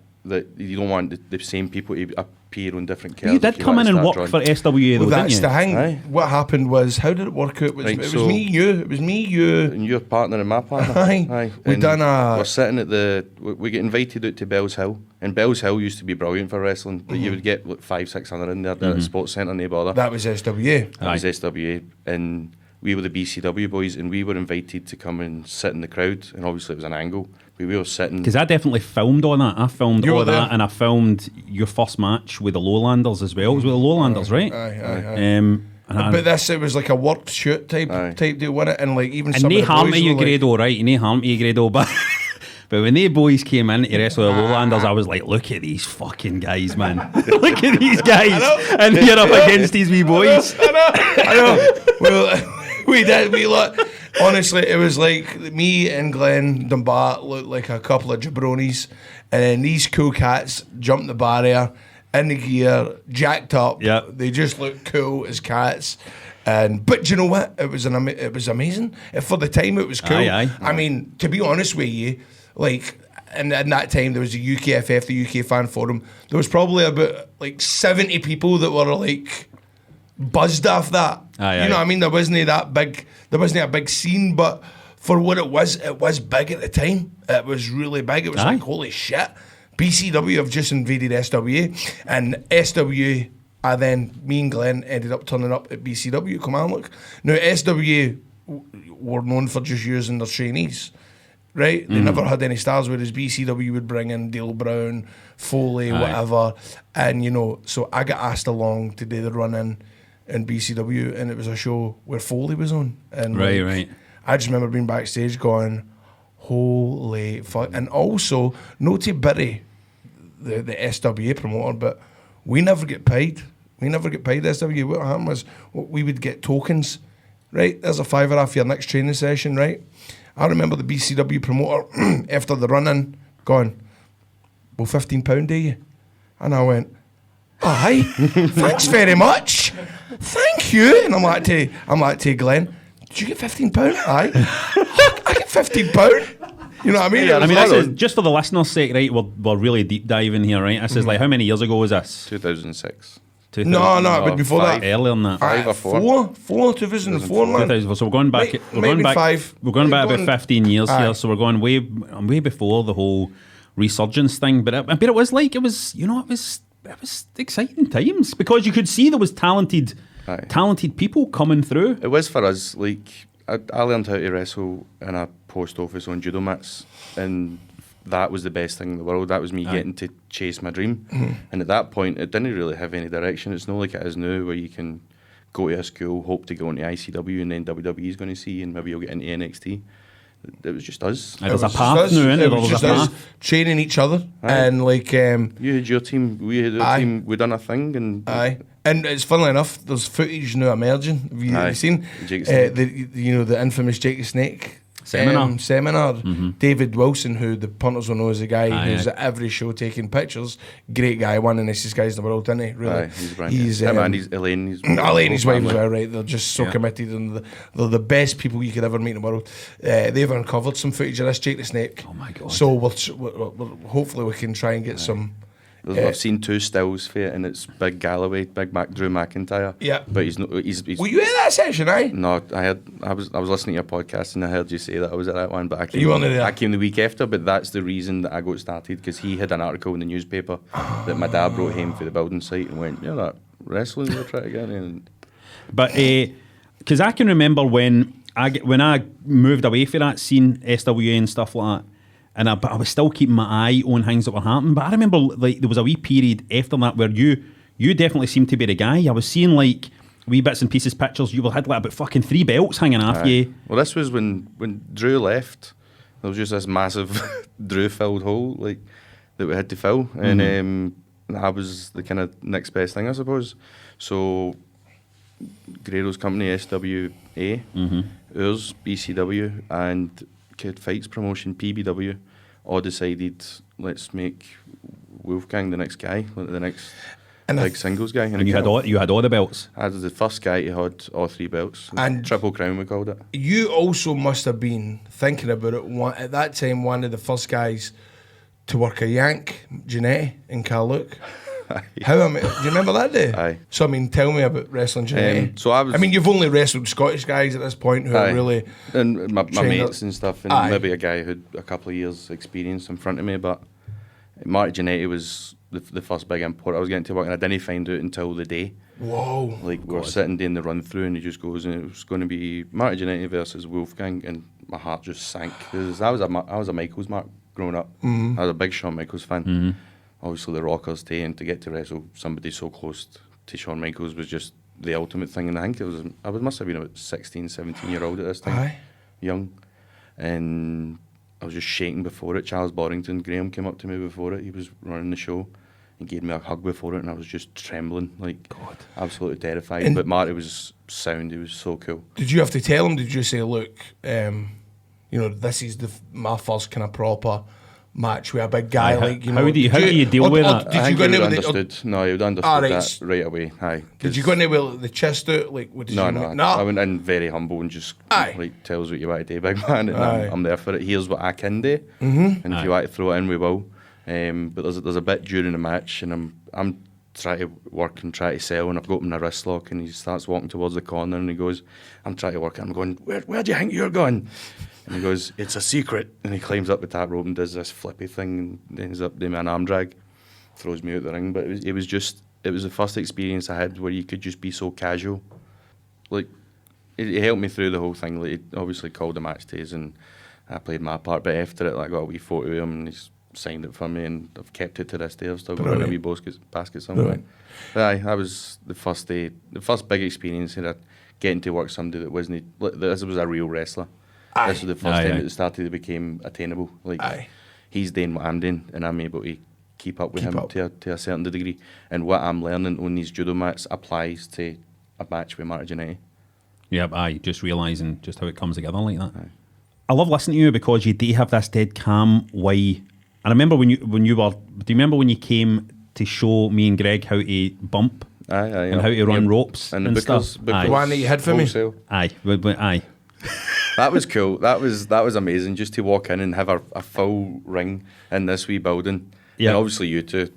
you don't want the same people to appear on different cards. You did come in and work for SWA though, didn't you? That's the thing. What happened was, how did it work out? It was me, you. And your partner and my partner. Aye. We're sitting at we get invited out to Bells Hill. And Bells Hill used to be brilliant for wrestling. But you would get like 500-600 in there at the sports centre, no bother. That was SWA. That was SWA. And we were the BCW boys, and we were invited to come and sit in the crowd. And obviously it was an angle. We were sitting... Because I definitely filmed all that. I filmed all that, and I filmed your first match with the Lowlanders as well. It was with the Lowlanders, right? Aye. But it was like a work shoot type deal, wasn't it? And like even some of the boys harm to you, Grado, right? No harm to you, Grado, but... But when they boys came in to wrestle the Lowlanders, I was like, look at these fucking guys, man. Look at these guys. And you're up against these wee boys. I know. Well, we did. Honestly, it was like me and Glenn Dunbar looked like a couple of jabronis, and then these cool cats jumped the barrier in the gear, jacked up. Yeah. They just looked cool as cats. But do you know what? It was amazing. For the time, it was cool. Aye. I mean, to be honest with you, like, in that time, there was the UKFF, the UK Fan Forum. There was probably about like 70 people that were like buzzed off that. You know what I mean? There wasn't that big. There wasn't a big scene, but for what it was big at the time. It was really big. It was like, holy shit. BCW have just invaded SWA, and SWA. Then me and Glenn ended up turning up at BCW. Come on, look. Now SWA were known for just using their trainees. Right? They never had any stars, whereas BCW would bring in Dale Brown, Foley, whatever. And, you know, so I got asked along to do the run-in BCW, and it was a show where Foley was on. And Right. I just remember being backstage going, holy fuck. And also, no to Bitty, the SWA promoter, but we never get paid. We never get paid SWA. What happened was we would get tokens, right? There's a $5 off your next training session, right? I remember the BCW promoter after the run-in going, well, £15, do you? And I went, aye, thanks very much. Thank you. And I'm like to Glenn, did you get £15? Aye. I get £15. You know what I mean? Yeah, I mean, this is, just for the listeners' sake, right, we're really deep diving here, right? This is like, how many years ago was this? 2006. No, but before that. Earlier than that. 5 or 4. 2004, man. 2004. So we're going back. Wait, We're going maybe back. 5. We're going back about 15 years Aye. here. So we're going way before the whole resurgence thing. But it was like it was exciting times because you could see there was talented people coming through. It was for us. Like I learned how to wrestle in a post office on judo mats, and that was the best thing in the world. That was me getting to chase my dream. And at that point, it didn't really have any direction. It's not like it is now where you can go to a school, hope to go into ICW, and then WWE is going to see, and maybe you'll get into NXT. It was just us. There's a path now, isn't there? It was just us training each other. And like... you had your team, we had our team, we done a thing. And it's funnily enough, there's footage now emerging. Have you seen? The infamous Jake the Snake seminar. David Wilson, who the punters will know as a guy who's at every show taking pictures. Great guy, one of the nicest guys in the world, isn't he? Really, he's brilliant. He's and he's Elaine. His wife as well, right? They're just so committed, and they're the best people you could ever meet in the world. They've uncovered some footage of this Jake the Snake. Oh my god! So we'll hopefully we can try and get some. I've seen 2 stills for it, and it's Big Galloway, Drew McIntyre. Yeah, but he's not. He's were you in that session? No, I was listening to your podcast, and I heard you say that I was at that one. But I came the week after. But that's the reason that I got started, because he had an article in the newspaper that my dad brought home for the building site, and went, that wrestling we're trying to get in. But because I can remember when I moved away from that scene, SWA and stuff like that. But I was still keeping my eye on things that were happening. But I remember like there was a wee period after that where you definitely seemed to be the guy. I was seeing like wee bits and pieces pictures. You had like about fucking 3 belts hanging off you. Well, this was when Drew left. There was just this massive Drew-filled hole like that we had to fill, and that was the kind of next best thing, I suppose. So Guerrero's company, SWA, ours, BCW, and Kid Fights promotion, PBW, all decided, let's make Wolfgang the next guy, the next big singles guy. And you had all the belts. I was the first guy who had all 3 belts. And Triple Crown, we called it. You also must have been thinking about it at that time, one of the first guys to work a Yank, Jannetty in Carluke. Do you remember that day? Aye. So I mean, tell me about wrestling Jannetty. You've only wrestled Scottish guys at this point who are really and my mates and stuff, and maybe a guy who had a couple of years experience in front of me. But Marty Jannetty was the first big import I was getting to work, and I didn't find out until the day. Whoa! Like we were sitting doing the run through, and he just goes, and it was going to be Marty Jannetty versus Wolfgang, and my heart just sank because I was a Michaels mark growing up. I was a big Shawn Michaels fan. Obviously the Rockers too, and to get to wrestle somebody so close to Shawn Michaels was just the ultimate thing. And I think I must have been about 16, 17 year old at this time, young, and I was just shaking before it. Charles Borrington, Graham came up to me before it. He was running the show, He gave me a hug before it, and I was just trembling, like absolutely terrified. But Marty was sound. He was so cool. Did you have to tell him? Did you say, look, this is my first kind of proper match with a big guy? How do you deal with that? I think he would understood. No, he would understood that right away. Aye. Did you go in there with the chest out? Like, what did no, you no. No. I went in very humble and just tell us what you want to do, big man. And I'm there for it. Here's what I can do, and if you want to throw it in, we will. But there's a bit during the match, and I'm trying to work and try to sell, and I've got him in a wrist lock, and he starts walking towards the corner, and he goes, I'm trying to work, and I'm going, where do you think you're going? And he goes, it's a secret. And he climbs up the top rope and does this flippy thing and ends up doing an arm drag, throws me out the ring. But it was the first experience I had where you could just be so casual. Like, it helped me through the whole thing. Like, he obviously called the match days and I played my part, but after it, I got a wee photo of him and he's signed it for me, and I've kept it to this day. I've still got it in a wee basket somewhere. But aye, that was the first day, the first big experience of getting to work somebody that wasn't, this was a real wrestler. This was the first time it started to become attainable. Like, he's doing what I'm doing, and I'm able to keep up with him to a certain degree. And what I'm learning on these judo mats applies to a match with Marty Jannetty. Yeah, just realising just how it comes together like that. I love listening to you because you do have this dead calm way. And I remember when you were. Do you remember when you came to show me and Greg how to bump and how to run ropes and stuff? The one that you had for me. Aye. That was cool. That was amazing. Just to walk in and have a full ring in this wee building. Yeah. And obviously you two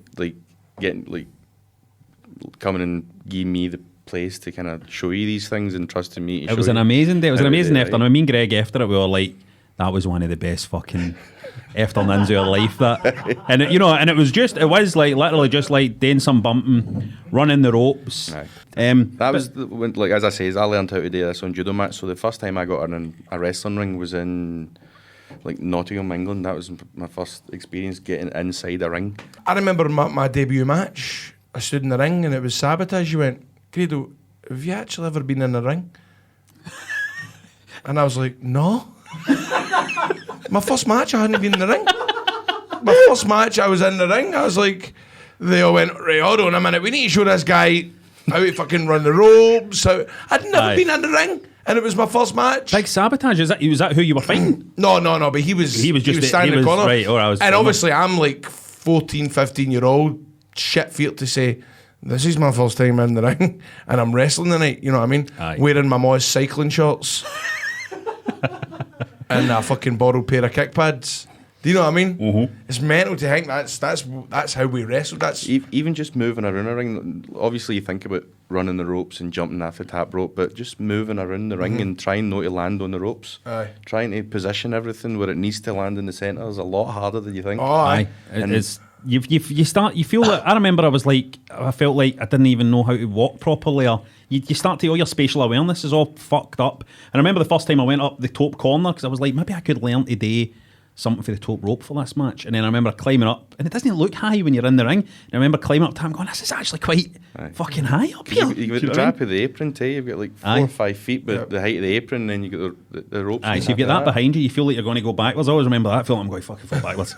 coming and giving me the place to kind of show you these things and trusting me. It was an amazing day. It was an amazing afternoon. Me and Greg after it, we were like, that was one of the best fucking afternoons of our life. That, and it was like literally just like doing some bumping, running the ropes. That was like, as I say, I learned how to do this on judo mats. So the first time I got in a wrestling ring was in like Nottingham, England. That was my first experience getting inside a ring. I remember my debut match. I stood in the ring and it was Sabotage. You went, Grado, have you actually ever been in a ring? And I was like, no. My first match, I hadn't been in the ring. My first match, I was in the ring. I was like, they all went, right, hold on a minute, we need to show this guy how to fucking run the ropes. I'd never been in the ring, and it was my first match. Big Sabotage, was that who you were fighting? No, but he was standing in the corner. Right, and obviously I'm like 14, 15-year-old, shit feared to say, this is my first time in the ring, and I'm wrestling tonight, you know what I mean? Wearing my mom's cycling shorts. And a fucking borrowed pair of kick pads. Do you know what I mean? Mm-hmm. It's mental to think that's how we wrestle. That's even just moving around a ring. Obviously, you think about running the ropes and jumping off the top rope, but just moving around the ring and trying not to land on the ropes. Trying to position everything where it needs to land in the centre is a lot harder than you think. It is. You feel that. I remember I felt like I didn't even know how to walk properly, or you start to, all your spatial awareness is all fucked up. And I remember the first time I went up the top corner, because I was like, maybe I could learn to do something for the top rope for this match. And then I remember climbing up, and it doesn't look high when you're in the ring. And I remember climbing up to him going, this is actually quite fucking high up here. You've got the drop of the apron too. You've got like 4 or 5 feet, but the height of the apron, and then you got the ropes. So you get that behind you, you feel like you're going to go backwards. I always remember that feeling, I'm going to fucking fall backwards.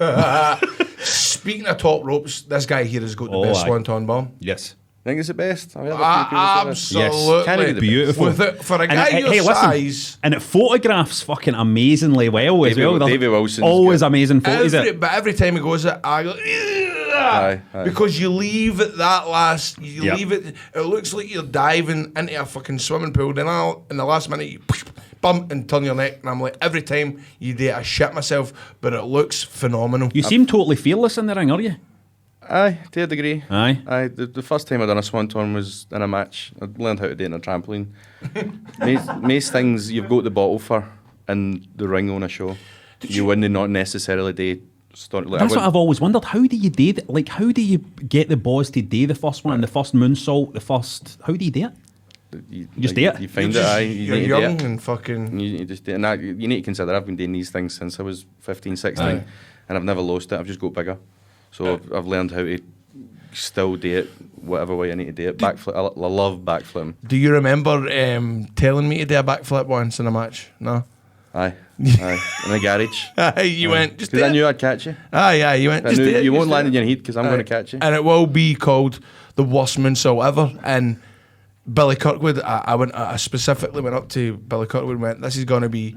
Speaking of top ropes, this guy here has got the best swanton bomb. Yes. I think it's the best. Absolutely. Yes. Beautiful. For a guy your size. And it photographs fucking amazingly well as well. David Wilson's always amazing photos. But every time he goes it, I go, because you leave it that last, leave it looks like you're diving into a fucking swimming pool, then in the last minute you bump and turn your neck, and I'm like, every time you do it, I shit myself, but it looks phenomenal. You seem totally fearless in the ring, are you? Aye, to a degree. Aye. The first time I done a swanton was in a match. I learned how to do it in a trampoline. most things you've got the bottle for in the ring on a show. You wouldn't not necessarily do. That's what I've always wondered. How do you do that? Like, how do you get the boys to do the first one, the first moonsault, how do you do it? You just do it. You find it. You're young and fucking. You just do it. And you need to consider I've been doing these things since I was 15, 16, and I've never lost it. I've just got bigger. So I've learned how to still do it whatever way I need to do it. Backflip. I love backflipping. Do you remember telling me to do a backflip once in a match? No. Aye. In the garage. You went just because I knew I'd catch you. Aye, you went. I knew you won't land in your heat because I'm going to catch you. And it will be called the worst moonsault ever. And Billy Kirkwood, I specifically went up to Billy Kirkwood and went, "This is going to be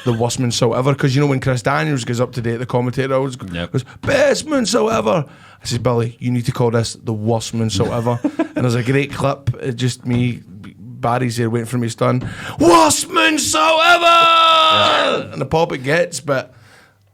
the worst moonsault ever." Because you know when Chris Daniels goes up to date, the commentator always goes, "Best moonsault ever." I said, "Billy, you need to call this the worst moonsault ever." And there's a great clip, it's just me. Barry's there waiting for me to stun. Worst moonsault ever! And the pop it gets, but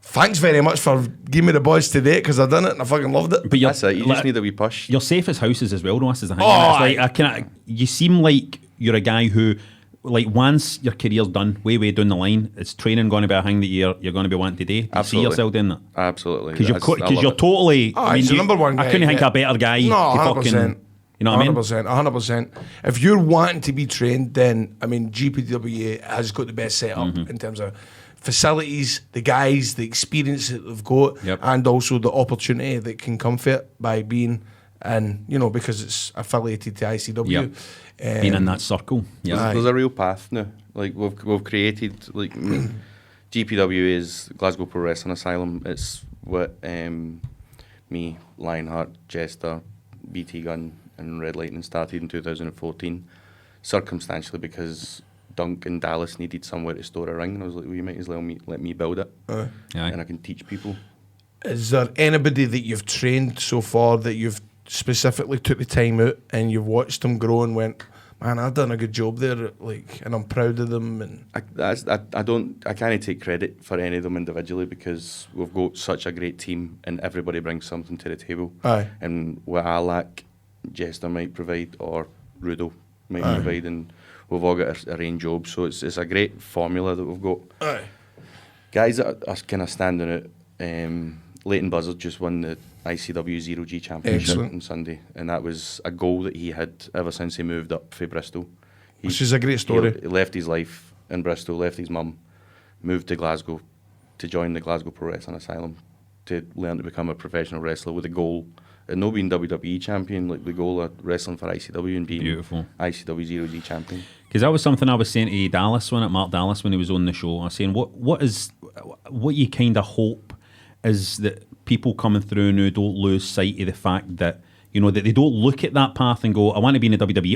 thanks very much for giving me the boys today because I done it and I fucking loved it. But that's it. You just need a wee push. You're safe as houses as well, though. This is the thing. Oh, it's like, you seem like you're a guy who, like, once your career's done, way down the line, is training going to be a thing that you're going to be wanting to do? Do you see yourself doing that? Absolutely. Because you're totally. I mean, number one guy. I couldn't think of a better guy. No, 100%. You know what I mean? 100%. If you're wanting to be trained, then, I mean, GPWA has got the best setup in terms of facilities, the guys, the experience that they've got, and also the opportunity that can come for it by being, and you know, because it's affiliated to ICW. Being in that circle. Yeah. There's a real path now. Like, we've created, like, GPWA is Glasgow Pro Wrestling Asylum. It's what me, Lionheart, Jester, BT Gun, and Red Lightning started in 2014, circumstantially because Dunk and Dallas needed somewhere to store a ring, and I was like, well, you might as well let me build it, and I can teach people. Is there anybody that you've trained so far that you've specifically took the time out and you've watched them grow and went, man, I've done a good job there, like, and I'm proud of them? And I can't take credit for any of them individually because we've got such a great team and everybody brings something to the table. Aye. And what I lack, Jester might provide or Rudo might provide, and we've all got a range job, so it's a great formula that we've got. Aye. Guys that are kind of standing out, Leighton Buzzard just won the ICW 0G Championship on Sunday, and that was a goal that he had ever since he moved up for Bristol. Which is a great story. He left his life in Bristol, left his mum, moved to Glasgow to join the Glasgow Pro Wrestling Asylum to learn to become a professional wrestler with a goal, and not being WWE champion, like the goal of wrestling for ICW and being ICW 0G champion. Because that was something I was saying to Mark Dallas when he was on the show. I was saying, what you kind of hope is that people coming through now don't lose sight of the fact that, you know, that they don't look at that path and go, I want to be in the WWE.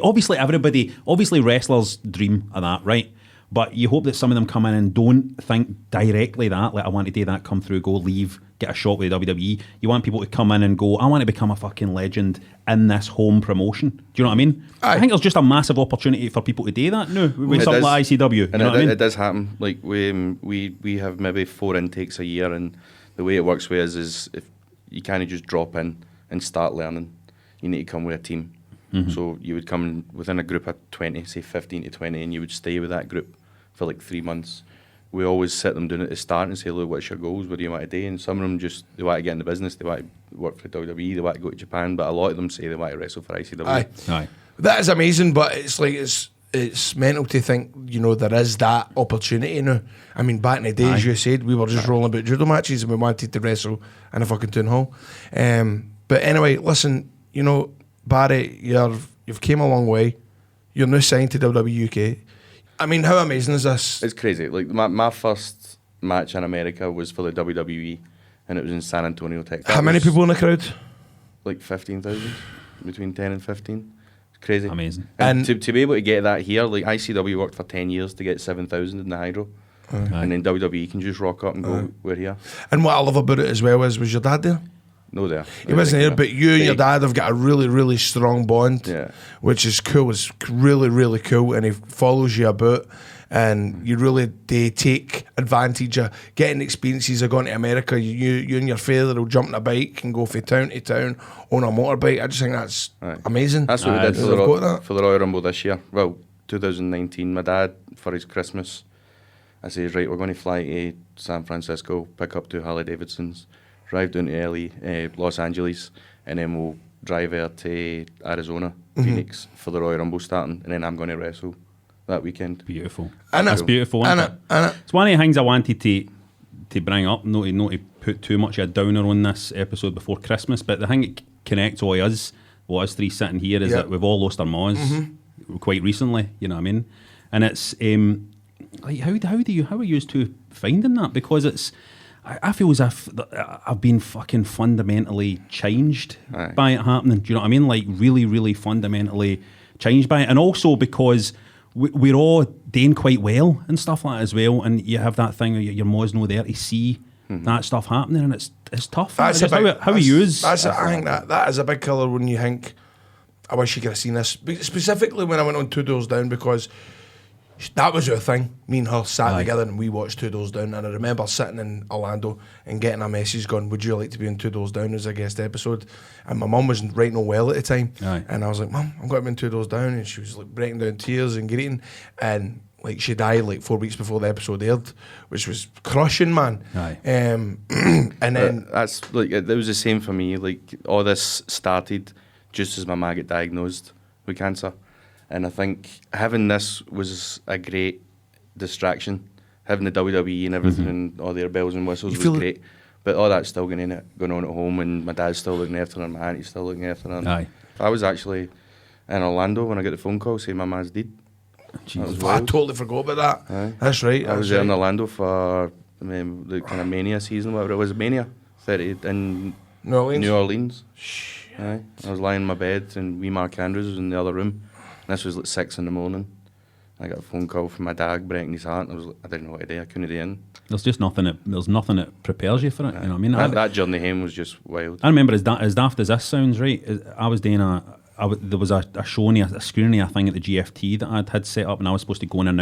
Obviously wrestlers dream of that, right? But you hope that some of them come in and don't think directly that, like, I want to do that, come through, go, leave, get a shot with the WWE. You want people to come in and go, I want to become a fucking legend in this home promotion. Do you know what I mean? I think there's just a massive opportunity for people to do that now with something like ICW. And it does happen. Like, we have maybe 4 intakes a year, and the way it works with us is if you can't just drop in and start learning. You need to come with a team. Mm-hmm. So you would come within a group of 20, say 15 to 20, and you would stay with that group for like 3 months. We always sit them down at the start and say, look, what's your goals? What do you want to do? And some of them they want to get in the business, they want to work for WWE, they want to go to Japan, but a lot of them say they want to wrestle for ICW. Aye. That is amazing, but it's like, it's mental to think, you know, there is that opportunity now. I mean, back in the day, as you said, we were just rolling about judo matches and we wanted to wrestle in a fucking town hall. But anyway, listen, you know, Barry, you've came a long way. You're now signed to WWE UK. I mean, how amazing is this? It's crazy. Like, my first match in America was for the WWE, and it was in San Antonio, Texas. How many people in the crowd? Like 15,000, between 10 and 15. Crazy. Amazing. And to be able to get that here, like, ICW worked for 10 years to get 7,000 in the Hydro. And then WWE can just rock up and go, we're here. And what I love about it as well was your dad there? No, there. He wasn't there, but you and your dad have got a really, really strong bond, which is cool. It's really, really cool. And he follows you about, and you really take advantage of getting experiences of going to America. You and your father will jump on a bike and go from town to town on a motorbike. I just think that's amazing. That's what we did for the Royal Rumble this year. Well, 2019, my dad, for his Christmas, I says, right, we're going to fly to San Francisco, pick up 2 Harley Davidsons, drive down to Los Angeles, and then we'll drive there to Arizona, Phoenix, for the Royal Rumble starting, and then I'm going to wrestle that weekend. Beautiful. And that's beautiful, isn't it? It's one of the things I wanted to bring up, not to put too much of a downer on this episode before Christmas, but the thing that connects all us 3 sitting here, is that we've all lost our maws quite recently, you know what I mean? And it's like how are you two finding that? Because I feel as if I've been fucking fundamentally changed by it happening. Do you know what I mean? Like really, really fundamentally changed by it, and also because we're all doing quite well and stuff like that as well. And you have that thing where your ma's no there to see that stuff happening, and it's tough. That's how are you? I think that is a big killer when you think, I wish you could have seen this. Specifically when I went on Two Doors Down, because that was our thing. Me and her sat together and we watched Two Doors Down. And I remember sitting in Orlando and getting a message going, would you like to be on Two Doors Down as a guest episode? And my mum was writing all well at the time. And I was like, Mum, I'm going to be on Two Doors Down. And she was like breaking down tears and greeting. And like she died like 4 weeks before the episode aired, which was crushing, man. And then that's like it was the same for me. Like all this started just as my ma got diagnosed with cancer. And I think having this was a great distraction. Having the WWE and everything and all their bells and whistles was great. But all that's still going on at home, and my dad's still looking after her, and my auntie's still looking after her. I was actually in Orlando when I got the phone call saying my ma's dead. I totally forgot about that. That's right. I was there in Orlando for the kind of Mania season, whatever it was, Mania 30 in New Orleans. I was lying in my bed, and wee Mark Andrews was in the other room. And this was like 6 a.m. I got a phone call from my dad breaking his heart. I didn't know what to do. I couldn't do anything. There's nothing that prepares you for it. You know what I mean? That journey home was just wild. I remember as daft as this sounds, right? I was doing there was a showing, a screening, a thing at the GFT that I had set up, and I was supposed to go and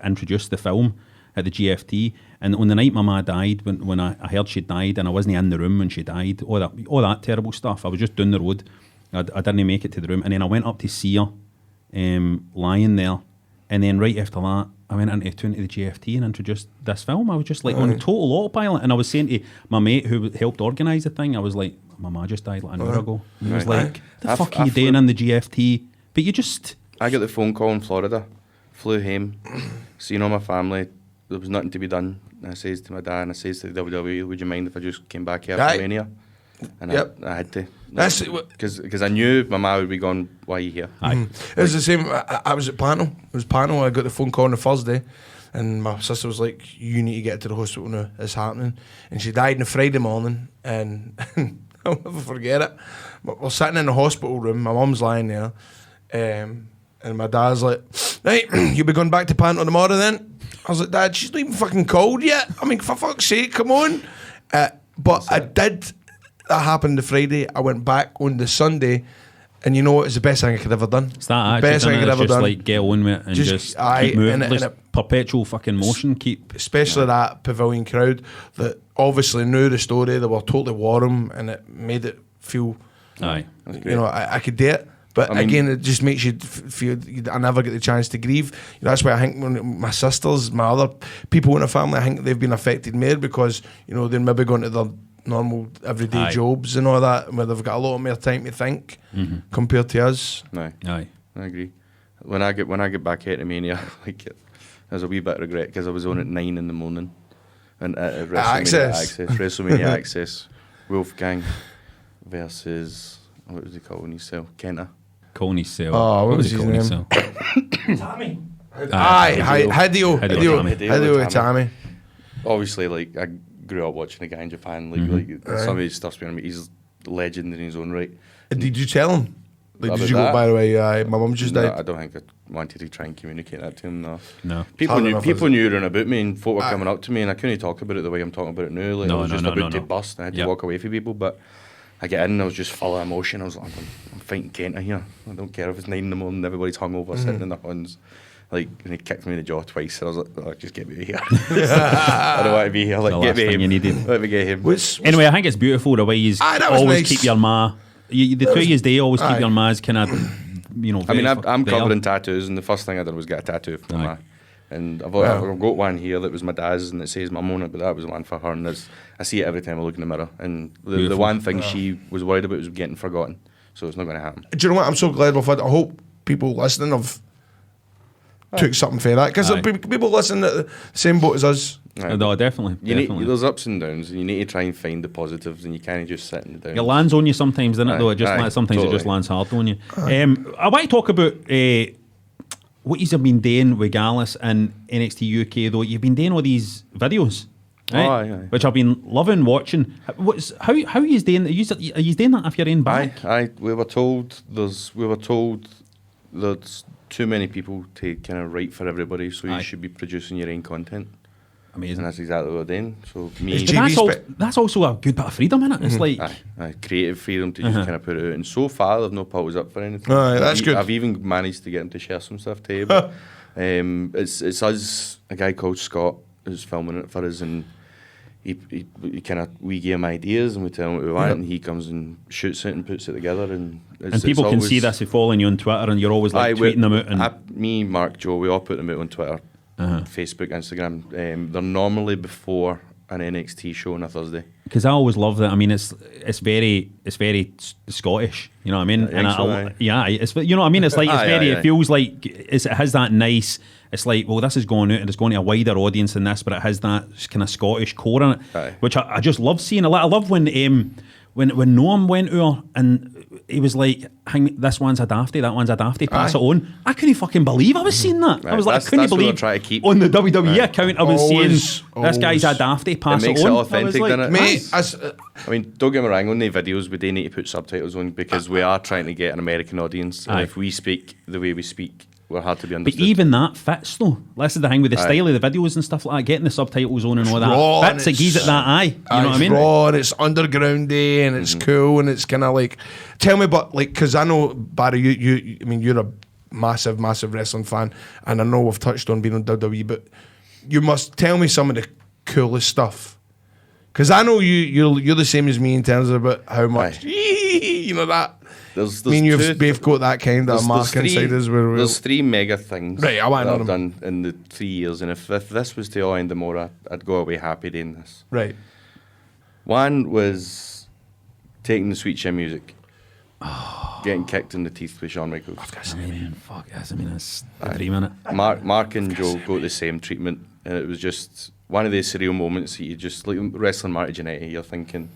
introduce the film at the GFT. And on the night my ma died, when I heard she died, and I wasn't in the room when she died, all that terrible stuff. I was just down the road. I didn't make it to the room, and then I went up to see her. Lying there, and then right after that I went into the GFT and introduced this film. I was just like on total autopilot, and I was saying to my mate who helped organise the thing, I was like, my ma just died like an hour ago. And he was like, the fuck are you doing in the GFT? But I got the phone call in Florida, flew home, seen all my family, there was nothing to be done, and I says to my dad and I says to the WWE, would you mind if I just came back here after Mania? And I had to. Because I knew my ma would be going, why are you here? It was the same. I was at Panto. It was Panto. I got the phone call on a Thursday, and my sister was like, you need to get to the hospital now. It's happening. And she died on a Friday morning, and I'll never forget it. We're sitting in the hospital room. My mum's lying there, and my dad's like, right, you'll be going back to Panto tomorrow then? I was like, Dad, she's not even fucking cold yet. I mean, for fuck's sake, come on. But I did. That happened the Friday. I went back on the Sunday, and you know what? It's the best thing I could ever done. It's that best thing I could ever done. Like get on with it and just keep moving. Perpetual fucking motion. Especially that Pavilion crowd that obviously knew the story. They were totally warm, and it made it feel. You know, I could do it. But again, it just makes you feel I never get the chance to grieve. You know, that's why I think when my sisters, my other people in the family, I think they've been affected more because you know they're maybe going to their normal everyday jobs and all that, where they've got a lot more time to think compared to us. I agree. When I get back here to Mania, like there's a wee bit of regret because I was on at 9 a.m. and at WrestleMania Access, Wolfgang versus what was he calling himself? Calling himself. Oh, what was his name? Tommy. Hideo Tammy. Obviously, like I grew up watching a guy in Japan. Like some of his stuff's been. He's a legend in his own right. Did you tell him? Like, did you go, by the way, my mum just died? I don't think I wanted to try and communicate that to him. No. People knew around about me, and folk were coming up to me, and I couldn't talk about it the way I'm talking about it now. Like, I was just about to bust, and I had to walk away from people. But I get in, and I was just full of emotion. I was like, I'm fighting Kenta here. I don't care if it's 9 a.m, everybody's hungover, sitting in their huns. Like, and he kicked me in the jaw twice, and I was like, just get me here. I don't want to be here. Like, get me him. Let me get him. Anyway, I think it's beautiful the way you always keep your ma. The two of you day always keep your ma's kind of, you know. I mean, I'm covered in tattoos, and the first thing I did was get a tattoo for my. And I've got one here that was my dad's, and it says Mum on it, but that was one for her. And I see it every time I look in the mirror. And the one thing she was worried about was getting forgotten, so it's not going to happen. Do you know what? I'm so glad we've had. I hope people listening have took something for that, because people listening at the same boat as us. No, definitely. There's ups and downs, and you need to try and find the positives, and you can't just sit in the downs. It lands on you sometimes, doesn't it? Though sometimes it just lands hard on you. I want to talk about what you've been doing with Gallus and NXT UK, though, you've been doing all these videos, right? Aye. Which I've been loving watching. How are you doing? Are you doing that if you're in back? We were told there's too many people to kind of write for everybody, so you should be producing your own content. Amazing. And that's exactly what we're doing. So that's also a good bit of freedom, isn't it? It's like creative freedom to just kind of put it out. And so far, they've no pulls up for anything. That's good. I've even managed to get him to share some stuff too. But it's us, a guy called Scott, who's filming it for us, and he we give him ideas and we tell him what we want, and he comes and shoots it and puts it together. And people can see this if following you on Twitter, and you're always like tweeting them out. And me, Mark, Joe, we all put them out on Twitter. Facebook, Instagram. They're normally before an NXT show on a Thursday. Because I always love that. I mean, it's very Scottish. You know what I mean? It's you know what I mean. It's like it feels like it has that nice. It's like, well, this is going out and it's going to a wider audience than this, but it has that kind of Scottish core in it, which I just love seeing. I love when Noam went out and he was like, this one's a dafty, that one's a dafty, pass it on. I couldn't fucking believe I was seeing that. I was like, I couldn't believe on the WWE account I was saying, this guy's a dafty, pass it on. It makes it authentic, doesn't it? Mate, I mean, don't get me wrong, on the videos we do need to put subtitles on because we are trying to get an American audience. And if we speak the way we speak, we're hard to be understood. But even that fits though. This is the thing with the style of the videos and stuff like that, getting the subtitles on and all that fits. It gives it that eye. You know what I mean? It's raw and it's undergroundy and it's cool and it's kind of like, tell me about, like, because I know, Barry, you're a massive wrestling fan, and I know we've touched on being on WWE, but you must tell me some of the coolest stuff. Because I know you're the same as me in terms of about how much, you know that. There's you've both got that kind of mark inside us. There's three mega things that I've done in the 3 years, and if this was to all end tomorrow, I'd go away happy doing this. Right. One was taking the Sweet Chin Music, getting kicked in the teeth with Shawn Michaels. Fuck yes, I mean, that's a dream, innit? Mark and Joe got the same treatment, and it was just one of those surreal moments that you just, like wrestling Marty Jannetty, you're thinking,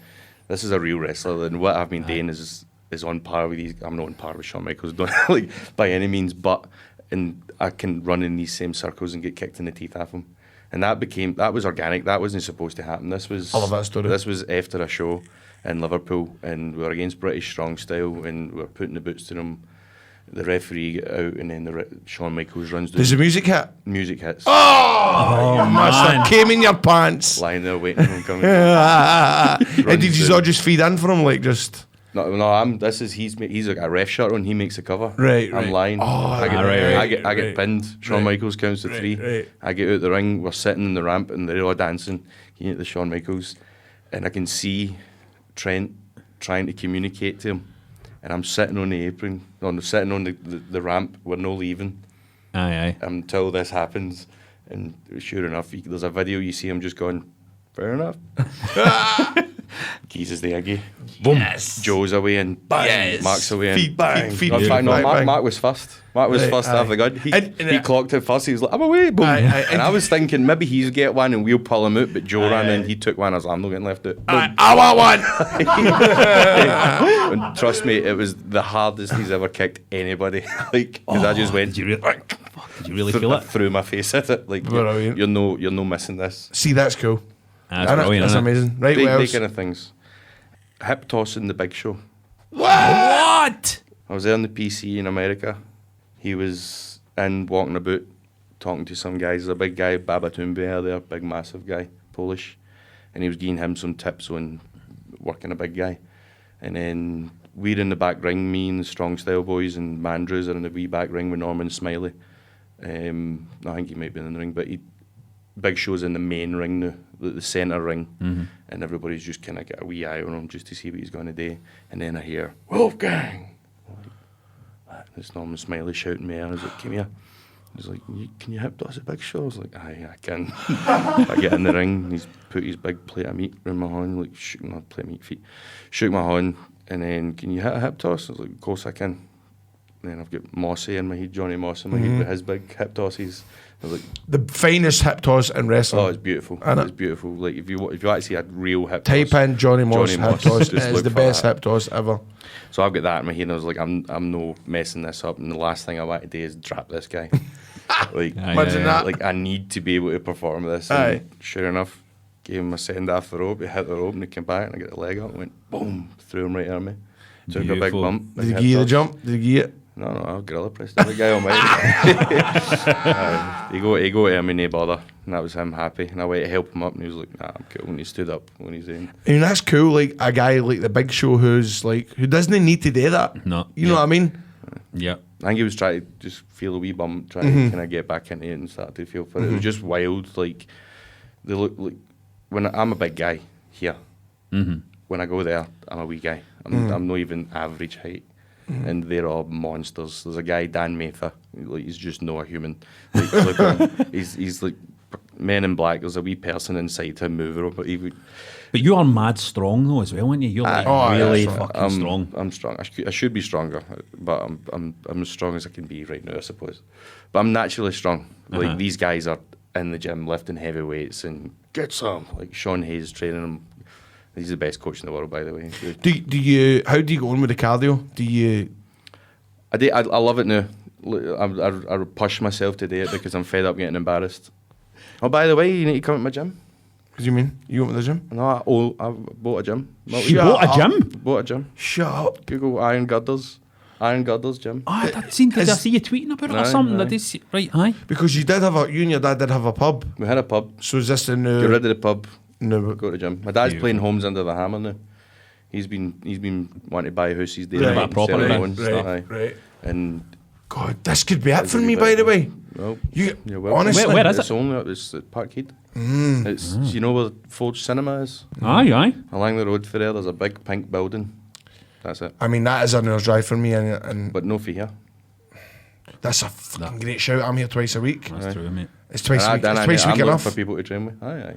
this is a real wrestler, and what I've been doing is on par with these. I'm not on par with Shawn Michaels, like by any means, but I can run in these same circles and get kicked in the teeth off him. And that was organic. That wasn't supposed to happen. This was, I love that story. This was after a show in Liverpool, and we were against British Strong Style, and we were putting the boots to them. The referee got out, and then Shawn Michaels runs down. Does the music hit? Music hits. Oh, you must have came in your pants. Lying there waiting for him coming. And did you all just feed in for him, like just? No. He's got a ref shirt on. He makes a cover. Right. I'm lying. I get pinned. Shawn Michaels counts to three. Right. I get out the ring. We're sitting in the ramp, and they're all dancing. He hit the Shawn Michaels, and I can see Trent trying to communicate to him. And I'm sitting on the apron, sitting on the ramp. We're no leaving. Aye. Until this happens. And sure enough, there's a video you see him just going, fair enough. Keys is the Iggy. Boom. Yes. Joe's away and bang. Yes. Mark's away and bang. Mark was first. Mark was first to have the gun. He clocked it first. He was like, I'm away. Boom. And I was thinking maybe he's get one and we'll pull him out. But Joe ran in. He took one. I was like, I'm not getting left out. I want one. And trust me, it was the hardest he's ever kicked anybody. Because I just went. Did you really feel it? Threw my face at it. Like you're no missing this. See, that's cool. That's amazing. Right, they kind of things. Hip toss in the Big Show. What? I was there on the PC in America. He was in walking about, talking to some guys. There's a big guy, Babatunde there, big massive guy, Polish, and he was giving him some tips on working a big guy. And then we're in the back ring, me and the Strong Style boys and Mandrews are in the wee back ring with Norman Smiley. I think he might be in the ring, but Big Show's in the main ring now, the centre ring, and everybody's just kind of got a wee eye on him just to see what he's going to do. And then I hear, Wolfgang! It's Norman Smiley shouting me, and I was like, come here. He's like, can you hip toss a Big Show? I was like, aye, I can. I get in the ring, he's put his big plate of meat around my horn, like, shook my horn, and then, can you hit a hip toss? I was like, of course I can. then I've got Mossy in my head, Johnny Moss in my head with his big hip tosses. Like, the finest hip toss in wrestling. oh, it's beautiful. It's beautiful. Like if you actually see a real hip type toss, in Johnny Moss hip toss, just it's look the for best that. hip toss ever. So I've got that in my head, and I was like, I'm no messing this up. And the last thing I want to do is drop this guy. Like, Imagine that. Like I need to be able to perform this. Aye. And sure enough, gave him a send off the rope. He hit the rope, and he came back, and I got the leg up, and went boom, threw him right at me. Took a big Beautiful. bump. Did he give you the jump? Did he give you it? No, I'll gorilla press the guy on my he go to him and no bother. And that was him happy. And I went to help him up and he was like, nah, I'm cool. And he stood up when he's in. I mean, that's cool, like a guy like the Big Show who doesn't need to do that. No. You know what I mean? Yeah. I think he was trying to just feel a wee bump, trying to kind of get back into it and start to feel for it. It was just wild. Like, they look like, when I'm a big guy here, when I go there, I'm a wee guy. I'm not even average height. And they're all monsters. There's a guy, Dan Mather, like he's just not a human. Like, look at him. He's like Men in Black. There's a wee person inside him moving, but But you are mad strong though as well, aren't you? You're like really fucking strong. I'm strong. I should be stronger, but I'm as strong as I can be right now, I suppose. But I'm naturally strong. Like these guys are in the gym lifting heavy weights and get some. Like Sean Hayes training them. He's the best coach in the world, by the way. How do you go on with the cardio? I love it now. I push myself to do it because I'm fed up getting embarrassed. Oh, by the way, you need to come to my gym. What do you mean? You went to the gym? No, I bought a gym. You bought a gym? Bought a gym. Shut up. Google Iron Girders. Iron Girders gym. Oh, did I see you tweeting about it or something? Did I see, right, aye. Because you and your dad did have a pub. We had a pub. So is this the new... Get rid of the pub. No. Go to the gym. My dad's playing Homes Under the Hammer now. He's been wanting to buy a house. He's doing Right. it himself, Property. Right. And God, this could be it for me, by the way. well, You you're welcome. honestly, Where is It's at Parkhead. It's you know where Forge Cinema is? Aye. Along the road for there, there's a big pink building. That's it. I mean, that is an hour's drive for me, and But no for here. that's a fucking great shout. I'm here twice a week. That's true, mate. It's twice a week. And It's twice a I'm week looking enough. for people to train with. Aye.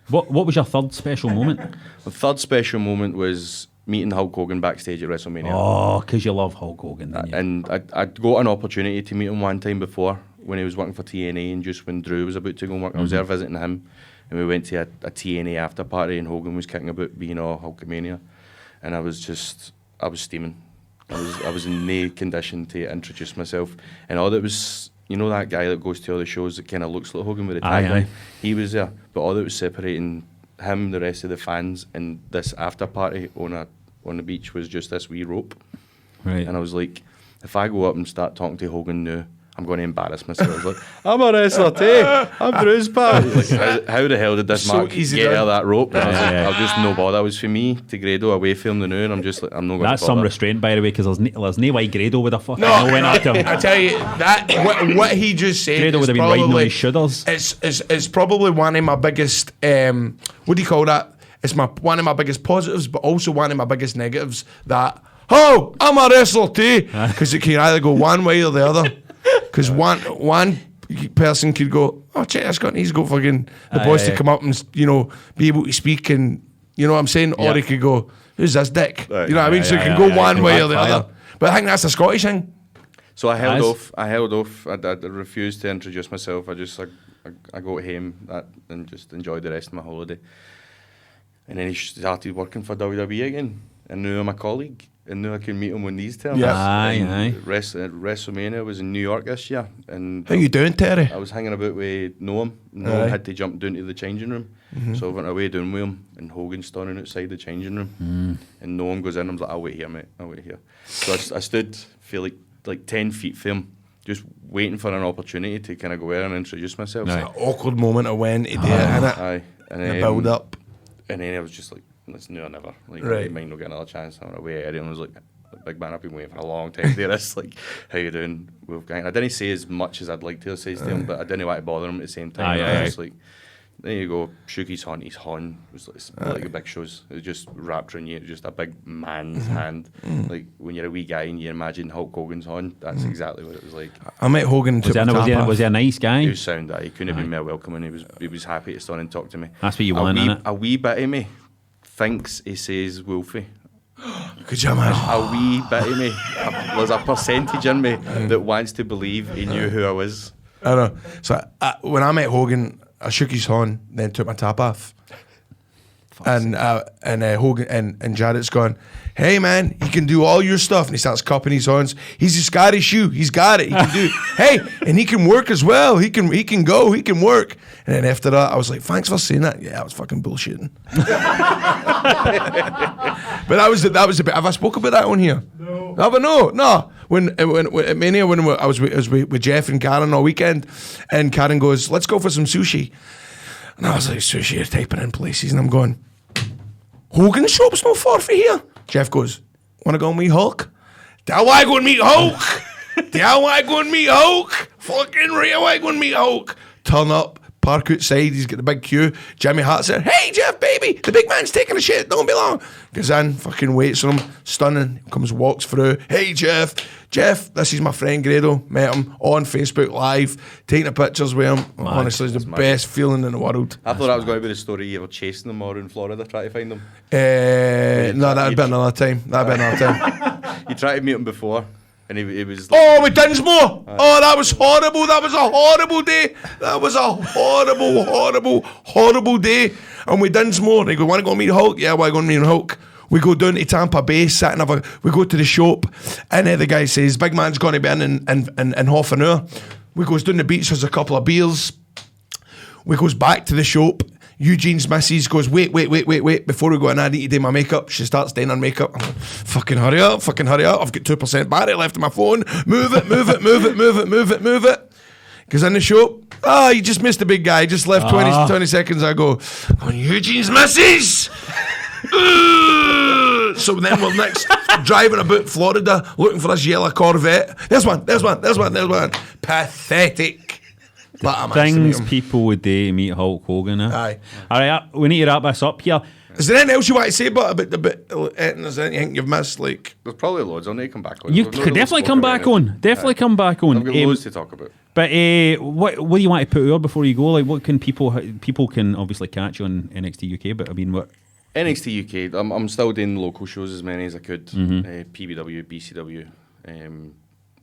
What was your third special moment? The third special moment was meeting Hulk Hogan backstage at WrestleMania. Oh, because you love Hulk Hogan, didn't you? And I'd got an opportunity to meet him one time before when he was working for TNA, and just when Drew was about to go and work, I was there visiting him, and we went to a TNA after party, and Hogan was kicking about being all Hulkamania, and I was steaming. I was in no condition to introduce myself, and all that was, you know, that guy that goes to all the shows that kind of looks like Hogan with the tag Aye. on? He was there, but all that was separating him, the rest of the fans, and this after party on the beach was just this wee rope. Right. And I was like, if I go up and start talking to Hogan now, I'm going to embarrass myself. I was like, I'm a wrestler too. I'm Bruce Pat. Like, how the hell did this So Mark easy get done. out of that rope? And I was like, Yeah. I'll just no bother. That was for me to Grado away from the now, and I'm just like, I'm not going to That's bother. some restraint, by the way, because there's no way Grado would have fucking went up to him. I tell you that what he just said. Grado is would have been riding on probably- his shoulders. It's probably one of my biggest. What do you call that? It's one of my biggest positives, but also one of my biggest negatives. That I'm a wrestler too, because it can either go one way or the other. Because one person could go, oh, check this guy, he's got fucking the boys to come up and be able to speak, and you know what I'm saying, or he could go, who's this dick? You know what I mean? So it can go one way or the other. But I think that's a Scottish thing. So I held Nice. off. I refused to introduce myself. I go home and just enjoyed the rest of my holiday. And then he started working for WWE again. And now I'm a colleague. And now I can meet him on these terms. Yeah. Aye. WrestleMania was in New York this year. And How you doing, Terry? I was hanging about with Noam. Aye. Noam had to jump down to the changing room. So I went away down with him, and Hogan standing outside the changing room. And Noam goes in, I'm like, I'll wait here, mate. I'll wait here. So I stood for like 10 feet from him, just waiting for an opportunity to kind of go there and introduce myself. Right. An awkward moment of when to do it, innit? Aye. And The then, build up. And then I was just like, let's no, never. Like, Right. I might not get another chance. I went away. Everyone was like, big man, I've been waiting for a long time to do this. Like, how you doing, Wolfgang? I didn't say as much as I'd like to say to him, but I didn't want to bother him at the same time. Aye, I was aye. just like, there you go, shook his horn. His horn was like a big shows. It was just wrapped around you. It was just a big man's hand. Like when you're a wee guy and you imagine Hulk Hogan's horn, that's exactly what it was like. I met Hogan. Was he a nice guy? He was sound that he couldn't have been more welcoming. He was happy to stand and talk to me. That's what you want, innit? A wee bit of me thinks he says Wolfie Could you imagine? A wee bit of me, there's a percentage in me that wants to believe he knew who I was. I know. So when I met Hogan, I shook his hand, then took my top off. And Hogan and Jarrett's gone, hey man, he can do all your stuff. And he starts cupping his hands. He's a Scottish shoe. He's got it. He can do hey, and he can work as well. He can go, he can work. And then after that, I was like, thanks for saying that. Yeah, I was fucking bullshitting. But that was a bit. Have I spoke about that on here? No. No. When at Mania, when I was with Jeff and Karen all weekend, and Karen goes, let's go for some sushi. And I was like, sushi, you're typing in places, and I'm going, Hogan's shop's not far from here. Jeff goes, wanna go and meet Hulk? Tell why I go and meet Hulk. Tell why I go and meet Hulk. Fucking real, why I go and meet Hulk. Turn up, park outside, he's got the big queue. Jimmy Hart's there, hey Jeff, baby, the big man's taking a shit, don't be long. Goes in, fucking waits on him, stunning, walks through, hey Jeff, this is my friend Grado, met him on Facebook Live, taking pictures with him. Honestly, it's the best feeling in the world. I thought that was going to be the story you were chasing them or in Florida trying to find them. No, that'd been another time. You tried to meet him before, and he was like, oh, with Dinsmore! Oh, that was horrible. That was a horrible day. That was a horrible day. And with Dinsmore, they go, want to go meet Hulk? Yeah, why go meet Hulk? We go down to Tampa Bay, we go to the shop, and the guy says, big man's going to be in half an hour. We goes down the beach, there's a couple of beers. We goes back to the shop. Eugene's missus goes, wait, before we go in, I need to do my makeup. She starts doing her makeup. I'm like, fucking hurry up. I've got 2% battery left on my phone. Move it. Goes in the shop. You just missed the big guy. Just left 20 seconds ago. On Eugene's missus. So then we're next driving about Florida looking for this yellow Corvette. There's one. Pathetic. But things people would do to meet Hulk Hogan. Aye. All right, we need to wrap this up here. Is there anything else you want to say about is there anything you've missed? Like, there's probably loads. I'll need to come back on. You could definitely come back on. Come back on. I've got loads to talk about. But what do you want to put out before you go? Like, what can people can obviously catch you on NXT UK? But I mean, what? NXT UK. I'm still doing local shows as many as I could. PBW, BCW,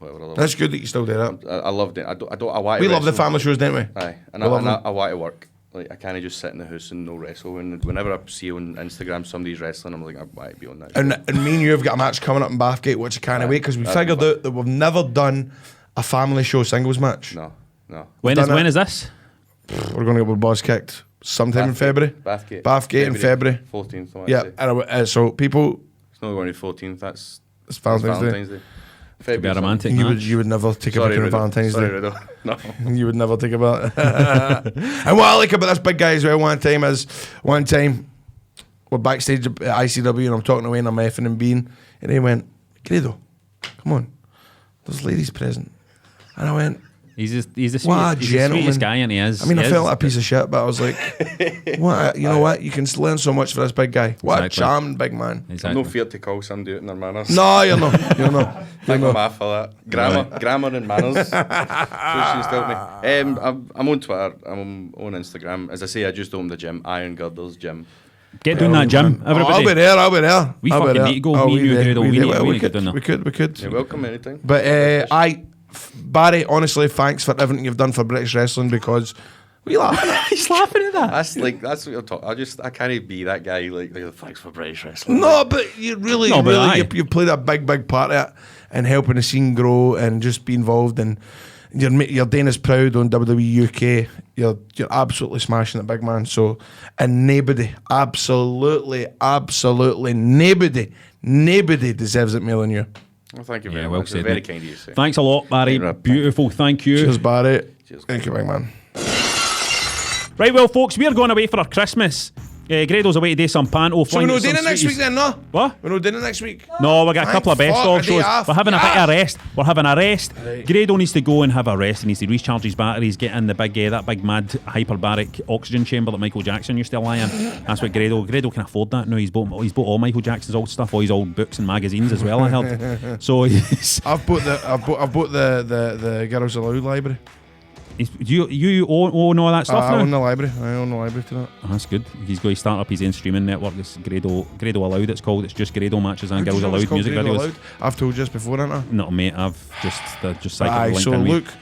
whatever other. That's good that you still do that. I loved it. I want. We love the family shows, don't we? Aye, and I want to work. Like, I can't just sit in the house and no wrestle. And whenever I see on Instagram somebody's wrestling, I'm like, I want to be on that. And me and you have got a match coming up in Bathgate, which I can't wait, because we figured out that we've never done a family show singles match. No. When is this? We're going to get our balls kicked sometime in February. Bathgate in February. 14th. Yeah, and so people. It's not going to be 14th. It's Valentine's Day. Could be a romantic you would never take a picture of Valentine's Day. Riddle. No. You would never take about it. And what I like about this big guy as well, one time we're backstage at ICW and I'm talking to Wayne, I'm effing and being, and he went, Grado, come on, there's ladies present. And I went, He's the sweetest guy, and he is. I mean, I felt like a piece of shit, but I was like, "What? You know what? You can learn so much for this big guy. What a charming big man." Exactly. I'm no fear to call somebody out in their manners. No, you're not. Thank my ma for that. Grammar and manners. So she's told me. I'm on Twitter. I'm on Instagram. As I say, I just opened the gym, Iron Girdles Gym. Get doing that gym, everybody. I'll be there. We fucking need to go. We could. You're welcome anything. But Barry, honestly, thanks for everything you've done for British wrestling, because we laughing at. He's laughing at that. That's what you're talking. I can't be that guy. Like thanks for British wrestling. No, but you really, you played a big part of it and helping the scene grow and just be involved, and you're doing us proud on WWE UK. You're absolutely smashing it, big man. So, and nobody, absolutely nobody deserves it more than you. Well, thank you very much. It's very kind of you. Thanks a lot, Barry. Beautiful. Thank you. Cheers, Barry. Thank you, big man. Right, well, folks, we're going away for our Christmas. Grado's away to do some panto. So we're not doing it next week then, no? What? We're not doing it next week? No, we got a couple of best of shows. We're having a bit of rest. We're having a rest. Right. Grado needs to go and have a rest. He needs to recharge his batteries, get in the that big mad hyperbaric oxygen chamber that Michael Jackson used to lie in. That's what Grado can afford that now. He's bought all Michael Jackson's old stuff, all his old books and magazines as well, I heard. So I've bought the Girls Aloud library. You own all that stuff I now? own the library. To that. Oh, that's good. He's going to start up his own streaming network. It's Grado Allowed, it's called. It's just Grado matches and Girls Allowed music videos. Allowed? I've told you this before, haven't I? No, mate, I've just cycled so the link in.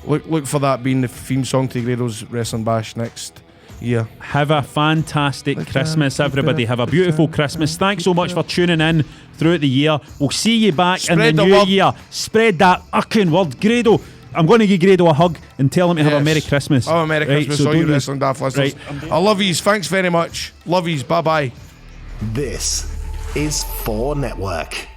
look for that being the theme song to Grado's Wrestling Bash next year. Have a fantastic Christmas, everybody. Have a beautiful Christmas. Thanks so much for tuning in throughout the year. We'll see you back in the new year. Spread that fucking word. Grado, I'm going to give Grado a hug and tell him to have a Merry Christmas. Oh, Merry Christmas, so all you Wrestling Daft listeners. I love yous. Thanks very much. Love yous. Bye-bye. This is 4 Network.